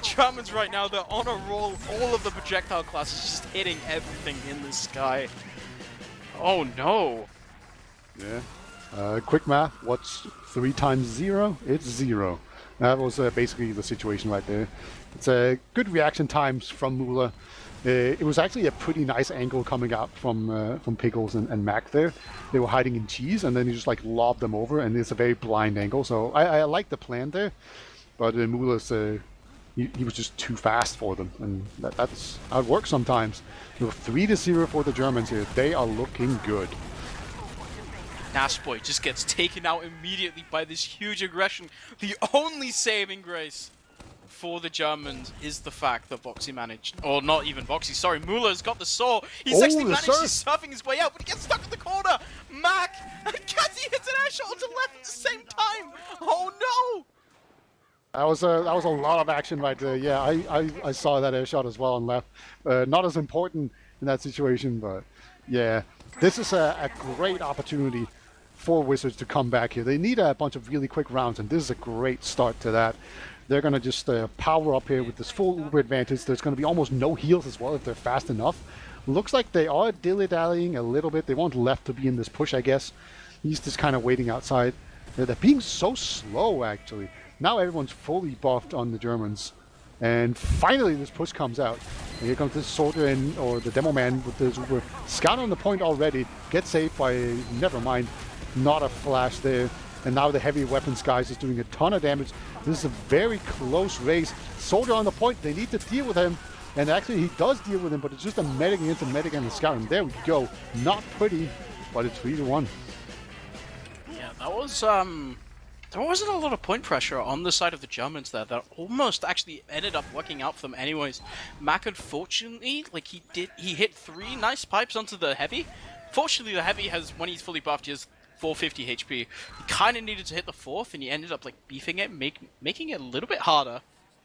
Germans right now, they're on a roll. All of the projectile classes just hitting everything in the sky. Oh no! Yeah. Quick math. What's 3 times 0? It's 0. That was basically the situation right there. It's a good reaction times from Mula. It was actually a pretty nice angle coming out from Pickles and Mac there. They were hiding in cheese, and then he just like lobbed them over, and it's a very blind angle. So I like the plan there, but Mula's he was just too fast for them, and that's how it works sometimes. So 3-0 for the Germans here. They are looking good. Nasboy just gets taken out immediately by this huge aggression. The only saving grace for the Germans is the fact that Boxy managed, or not even Boxy, sorry, Muller's got the saw. He's actually managed to surfing his way out, but he gets stuck in the corner. Mac, and Kazi hits an air shot onto left at the same time. Oh no! That was a lot of action right there. Yeah, I saw that air shot as well on left. Not as important in that situation, but yeah, this is a great opportunity for Wizards to come back here. They need a bunch of really quick rounds, and this is a great start to that. They're going to just power up here with this full Uber advantage. There's going to be almost no heals as well if they're fast enough. Looks like they are dilly-dallying a little bit. They want left to be in this push, I guess. He's just kind of waiting outside. They're being so slow, actually. Now everyone's fully buffed on the Germans. And finally this push comes out. And here comes this soldier in, or the demo man with the Uber. Scout on the point already. Gets saved by, never mind, not a flash there. And now the heavy weapons guys is doing a ton of damage. This is a very close race. Soldier on the point, they need to deal with him. And actually he does deal with him, but it's just a medic against a medic and a scout. And there we go. Not pretty, but it's 3-1. Yeah, that was there wasn't a lot of point pressure on the side of the Germans there. That almost actually ended up working out for them anyways. Mac, unfortunately, like he hit 3 nice pipes onto the heavy. Fortunately, the heavy has, when he's fully buffed, he has 450 HP. He kind of needed to hit the 4th, and he ended up like beefing it, making it a little bit harder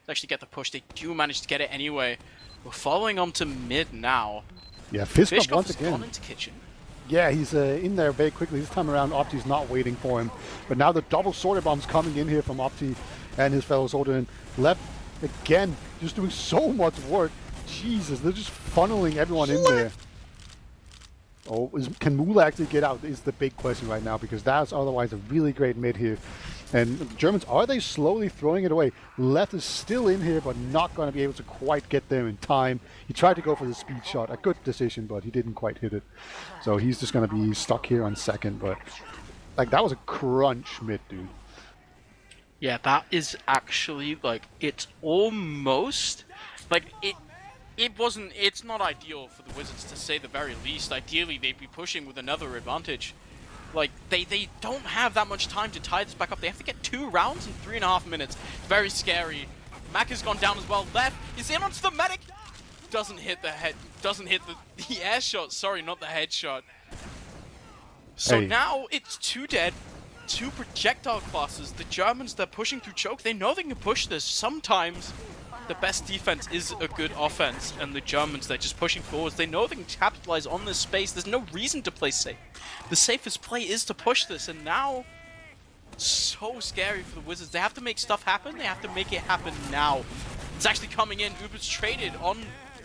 to actually get the push. They do manage to get it anyway. We're following on to mid now. Yeah, Fiskov once has again. gone into kitchen. Yeah, he's in there very quickly. This time around, Opti's not waiting for him. But now the double sorter bomb's coming in here from Opti and his fellow soldier. And left, again, just doing so much work. Jesus, they're just funneling everyone in there. Oh, can Mula actually get out is the big question right now, because that's otherwise a really great mid here. And the Germans, are they slowly throwing it away? Left is still in here, but not going to be able to quite get there in time. He tried to go for the speed shot. A good decision, but he didn't quite hit it. So he's just going to be stuck here on second. But like, that was a crunch mid, dude. Yeah, that is actually, like, it's almost, like, it's not ideal for the Wizards, to say the very least. Ideally, they'd be pushing with another advantage. Like, they don't have that much time to tie this back up. They have to get 2 rounds in 3.5 minutes. Very scary. Mac has gone down as well. Left is in onto the medic. Doesn't hit the head. Doesn't hit the air shot. Sorry, not the headshot. So now it's 2 dead, 2 projectile classes. The Germans, they're pushing through choke. They know they can push this. Sometimes the best defense is a good offense, and the Germans, they're just pushing forwards. They know they can capitalize on this space. There's no reason to play safe. The safest play is to push this, and now, so scary for the Wizards. They have to make stuff happen. They have to make it happen now. It's actually coming in. Uber's traded on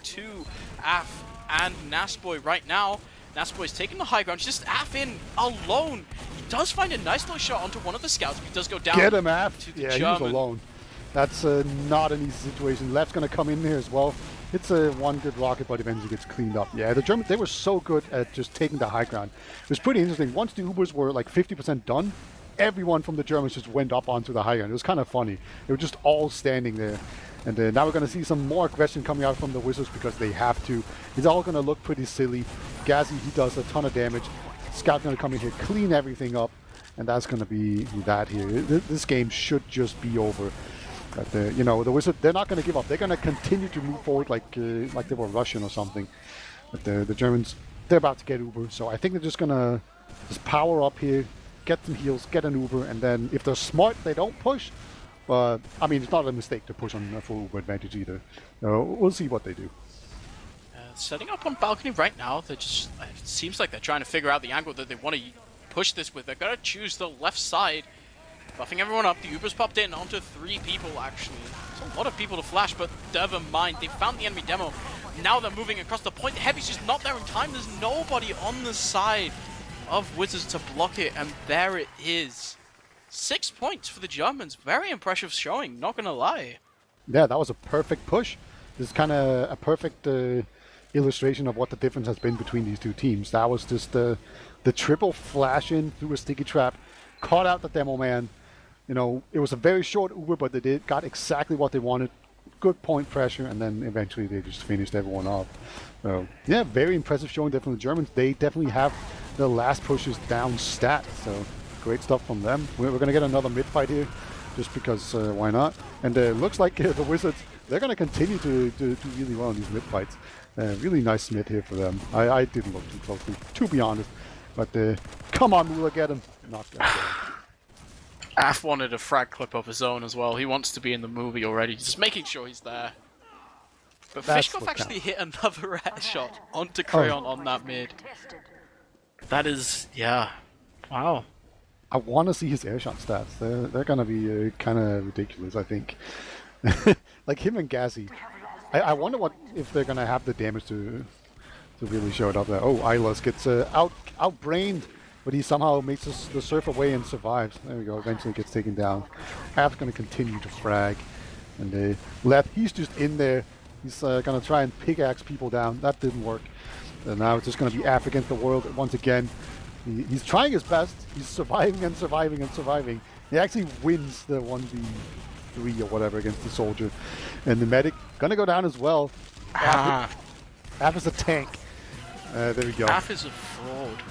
to Af and Nasboy right now. Nasboy's taking the high ground. Just Af in alone. He does find a nice little shot onto one of the scouts, but he does go down. Get him, Af. To the Yeah, German. he was alone. That's not an easy situation. Left's going to come in here as well. It's one good rocket, but eventually gets cleaned up. Yeah, the Germans, they were so good at just taking the high ground. It was pretty interesting. Once the Ubers were like 50% done, everyone from the Germans just went up onto the high ground. It was kind of funny. They were just all standing there. And now we're going to see some more aggression coming out from the Wizards because they have to. It's all going to look pretty silly. Gazi, he does a ton of damage. Scout's going to come in here, clean everything up. And that's going to be that here. This game should just be over. But you know, the Wizards, they're not going to give up. They're going to continue to move forward like they were Russian or something. But the Germans, they're about to get Uber. So I think they're just going to just power up here, get some heals, get an Uber, and then if they're smart, they don't push. But I mean, it's not a mistake to push on a full Uber advantage either. We'll see what they do. setting up on balcony right now. They're just, it seems like they're trying to figure out the angle that they want to push this with. They're gonna choose the left side, buffing everyone up. The Uber's popped in onto 3 people, actually. It's a lot of people to flash, but never mind. They found the enemy demo. Now they're moving across the point. The Heavy's just not there in time. There's nobody on the side of Wizards to block it, and there it is. 6 points for the Germans. Very impressive showing, not gonna lie. Yeah, that was a perfect push. This is kind of a perfect illustration of what the difference has been between these two teams. That was just the triple flash in through a sticky trap, caught out the demo man. You know, it was a very short Uber, but they got exactly what they wanted. Good point pressure, and then eventually they just finished everyone off. So yeah, very impressive showing there from the Germans. They definitely have the last pushes down stat. So great stuff from them. We're going to get another mid fight here, just because why not? And looks like the Wizards, they're going to continue to do really well in these mid fights. Really nice mid here for them. I didn't look too closely, to be honest. But come on, Mula, get him. Not gonna get him. Af wanted a frag clip of his own as well. He wants to be in the movie already, just making sure he's there. But That's Fishkoff what actually hit another air shot onto Oh. Crayon on that mid. That is, yeah. Wow. I want to see his airshot stats. They're going to be kind of ridiculous, I think. Like him and Gazi. I wonder if they're going to have the damage to really show it up there. Oh, Ilas gets outbrained, but he somehow makes the surf away and survives. There we go. Eventually gets taken down. Half's going to continue to frag. And Leth, he's just in there. He's going to try and pickaxe people down. That didn't work. And now it's just going to be Af against the world once again. He's trying his best. He's surviving and surviving and surviving. He actually wins the 1v3 or whatever against the soldier. And the medic going to go down as well. Af is a tank. There we go. Af is a fraud.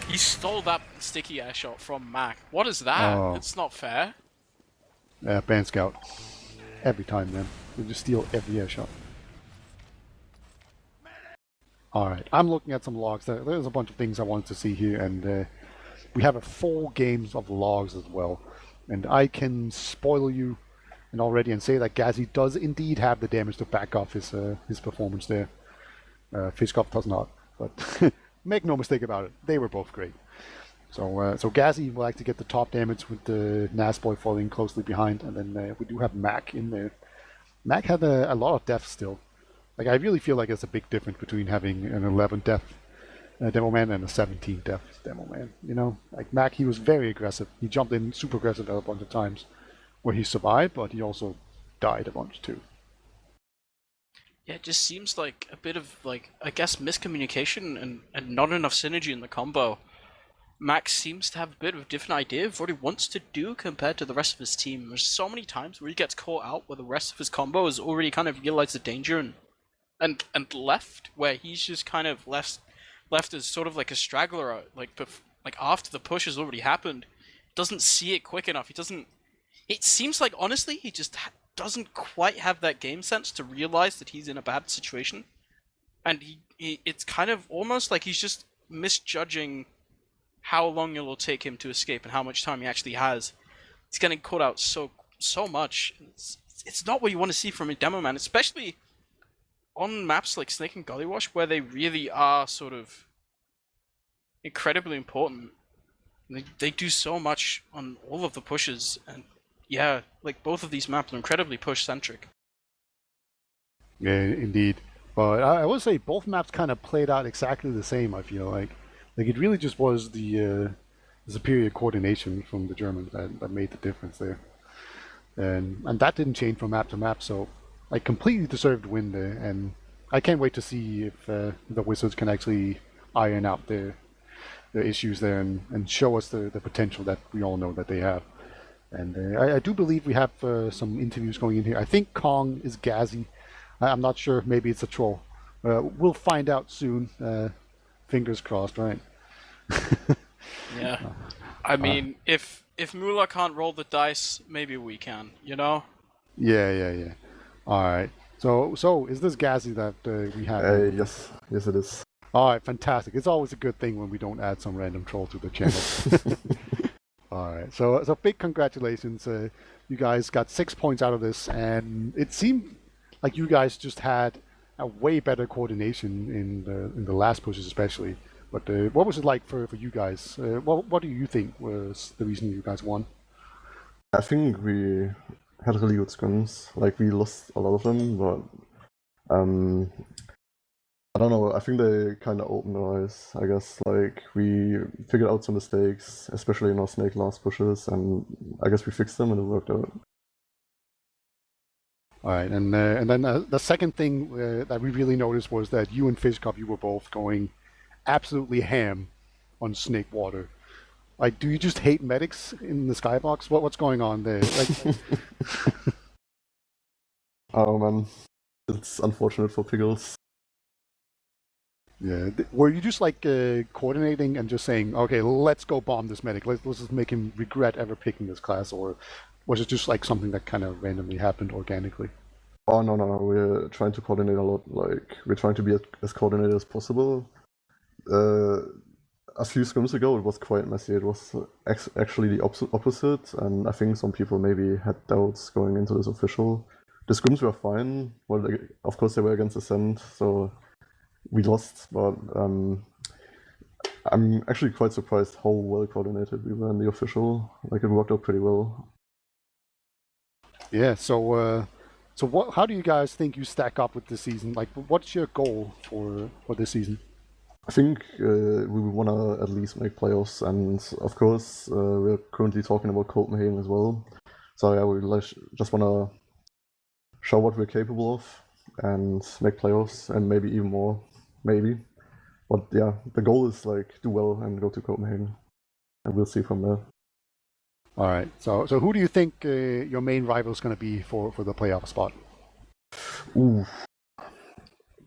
He stole that sticky air shot from Mac. What is that? Oh. It's not fair. Band Scout. Every time, man. They just steal every air shot. Alright, I'm looking at some logs. There's a bunch of things I wanted to see here, and we have 4 games of logs as well. And I can spoil you and say that Gazi does indeed have the damage to back off his performance there. Fishkoff does not, but make no mistake about it, they were both great. So Gazi will actually get the top damage with the Nasboy falling closely behind, and then we do have Mac in there. Mac had a lot of deaths still. Like, I really feel like there's a big difference between having an 11 death demo man and a 17 death demo man. You know, like Mac, he was very aggressive. He jumped in super aggressive a bunch of times, where he survived, but he also died a bunch too. Yeah, it just seems like a bit of, like, I guess miscommunication and not enough synergy in the combo. Max seems to have a bit of a different idea of what he wants to do compared to the rest of his team. There's so many times where he gets caught out where the rest of his combo has already kind of realized the danger and left, where he's just kind of left as sort of like a straggler, like after the push has already happened, doesn't see it quick enough. It seems like, honestly, he just doesn't quite have that game sense to realize that he's in a bad situation, and it's kind of almost like he's just misjudging how long it will take him to escape and how much time he actually has. He's getting caught out so much. It's not what you want to see from a demo man, especially on maps like Snake and Gullywash, where they really are sort of incredibly important. They do so much on all of the pushes, and yeah, like both of these maps are incredibly push-centric. Yeah, indeed. But I will say both maps kind of played out exactly the same, I feel like. Like, it really just was the superior coordination from the Germans that made the difference there. And that didn't change from map to map, so I completely deserved to win there. And I can't wait to see if the Wizards can actually iron out their issues there and show us the potential that we all know that they have. And I do believe we have some interviews going in here. I think Kong is Gazi. I'm not sure. Maybe it's a troll. We'll find out soon. Fingers crossed, right? Yeah. I mean, if Mula can't roll the dice, maybe we can, you know? Yeah. All right. So is this Gazi that we have? Yes, it is. All right, fantastic. It's always a good thing when we don't add some random troll to the channel. All right. So big congratulations. You guys got 6 points out of this, and it seemed like you guys just had a way better coordination in the last pushes, especially. But what was it like for you guys? What do you think was the reason you guys won? I think we had really good scrims. Like we lost a lot of them, but I don't know. I think they kind of opened our eyes. I guess like we figured out some mistakes, especially in our snake last pushes, and I guess we fixed them and it worked out. All right, and then the second thing that we really noticed was that you and Fishcup, you were both going absolutely ham on Snake Water. Like, do you just hate medics in the skybox? What's going on there? Like, Oh man, it's unfortunate for Pickles. yeah, were you just like coordinating and just saying, okay, let's go bomb this medic. Let's just make him regret ever picking this class, or was it just like something that kind of randomly happened organically? Oh no, we're trying to coordinate a lot. Like we're trying to be as coordinated as possible. A few scrims ago, it was quite messy. It was actually the opposite, and I think some people maybe had doubts going into this official. The scrims were fine. Well, of course they were against Ascent, so we lost, but I'm actually quite surprised how well coordinated we were in the official. Like it worked out pretty well. Yeah. So what? How do you guys think you stack up with this season? Like, what's your goal for this season? I think we want to at least make playoffs, and of course we're currently talking about Copenhagen as well. So yeah, we just want to show what we're capable of and make playoffs, and maybe even more, maybe. But yeah, the goal is like do well and go to Copenhagen, and we'll see from there. All right. So who do you think your main rival is going to be for the playoff spot? Ooh,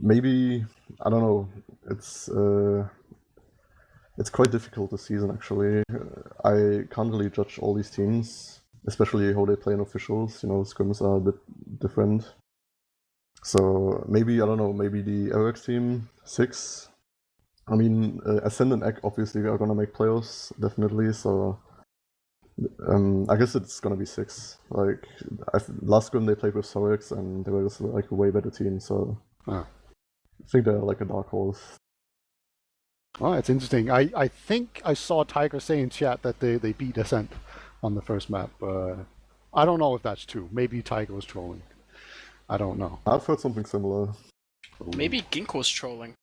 maybe I don't know. It's quite difficult this season actually. I can't really judge all these teams, especially how they play in officials. You know, scrims are a bit different. So maybe I don't know. Maybe the Arex team 6. I mean, Ascend and Egg obviously are gonna make playoffs definitely. So I guess it's gonna be 6. Like last scrim they played with Sorex and they were just like a way better team. So I think they're like a dark horse. Oh, it's interesting. I think I saw Tiger say in chat that they beat Ascent on the first map. I don't know if that's true. Maybe Tiger was trolling. I don't know. I've heard something similar. Maybe Gink was trolling.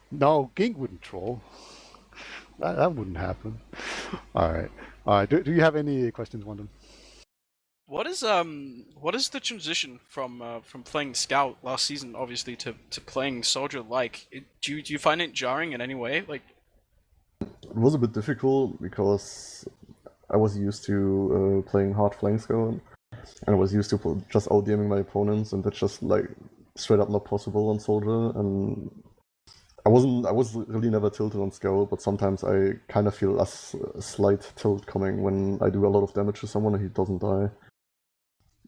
No, Gink wouldn't troll. That wouldn't happen. All right. Do you have any questions, Wandum? What is the transition from playing Scout last season, obviously, to playing Soldier like? Do you find it jarring in any way? Like, it was a bit difficult because I was used to playing hard flank Scout, and I was used to just out DMing my opponents, and that's just like straight up not possible on Soldier. And I was really never tilted on Scout, but sometimes I kind of feel a slight tilt coming when I do a lot of damage to someone and he doesn't die.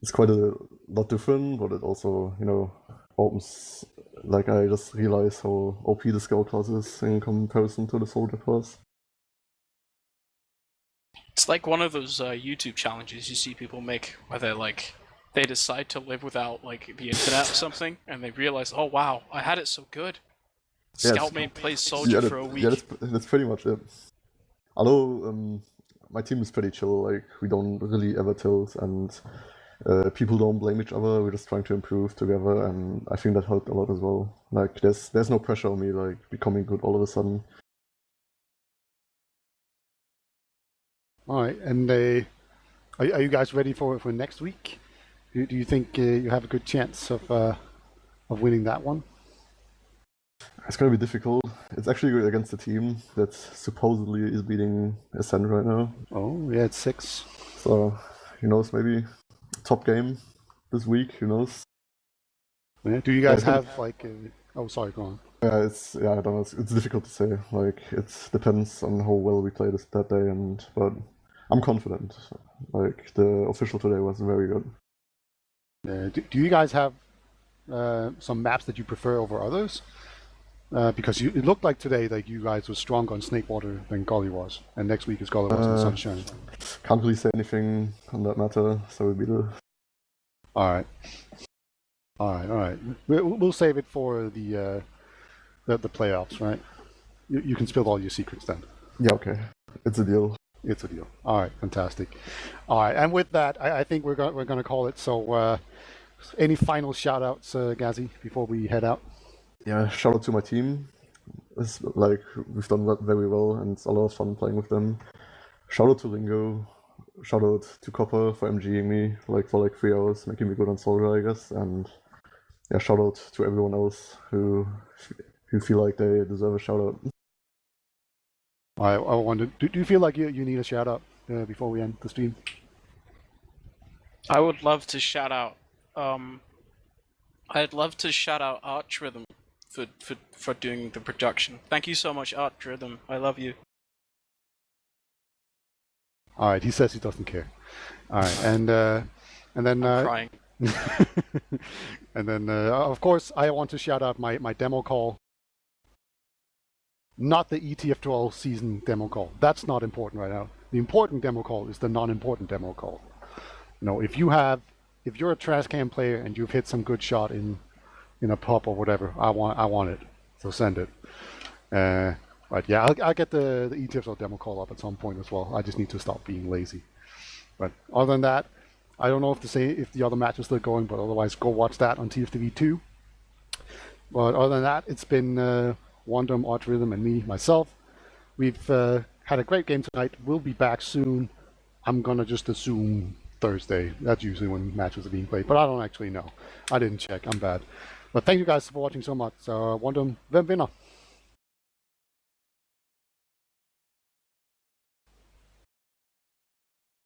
It's quite a lot different, but it also, you know, opens, like I just realize how OP the Scout class is in comparison to the Soldier class. it's like one of those YouTube challenges you see people make, where they decide to live without like the internet or something, and they realize, oh wow, I had it so good. Scout made plays Soldier for a week. Yeah, that's pretty much it. Although my team is pretty chill, like we don't really ever tilt, and people don't blame each other. We're just trying to improve together, and I think that helped a lot as well. Like there's no pressure on me like becoming good all of a sudden. All right. And are you guys ready for next week? Do you think you have a good chance of winning that one? It's gonna be difficult. It's actually against a team that supposedly is beating Ascent right now. Oh, yeah, it's 6. So, who knows, maybe top game this week, who knows? Yeah. Do you guys have like? Oh, sorry, go on. Yeah, I don't know. It's difficult to say. Like it depends on how well we play that day, but I'm confident. Like the official today was very good. Do you guys have some maps that you prefer over others? Because it looked like today like you guys were stronger on Snakewater than Gully was, and next week is Gully was in Sunshine. Can't really say anything on that matter, so we beat it. All right. All right, all right. We'll save it for the playoffs, right? You can spill all your secrets then. Yeah, okay. It's a deal. It's a deal. All right, fantastic. All right, and with that, I think we're gonna call it. So, any final shout outs, Ghazi, before we head out? Yeah, shout out to my team. It's like we've done that very well, and it's a lot of fun playing with them. Shout out to Lingo. Shout out to Copper for MGing me for 3 hours, making me good on Soldier, I guess. And yeah, shout out to everyone else who feel like they deserve a shout out. I wonder, do you feel like you need a shout out before we end the stream? I would love to shout out. I'd love to shout out Archrhythm for doing the production. Thank you so much, Archrhythm. I love you. All right, he says he doesn't care. All right, and then I'm crying. and then of course I want to shout out my demo call. Not the ETF2L season demo call. That's not important right now. The important demo call is the non-important demo call. You know, if you're a trash can player and you've hit some good shot in a pub or whatever, I want it. So send it. But yeah, I'll get the ETF2L demo call up at some point as well. I just need to stop being lazy. But other than that, I don't know if the other match is still going, but otherwise go watch that on TFTV2. But other than that, it's been Wandum, Archrhythm, and me, myself. We've had a great game tonight. We'll be back soon. I'm gonna just assume Thursday. That's usually when matches are being played, but I don't actually know. I didn't check. I'm bad. But thank you guys for watching so much. Wandum, vem vinner?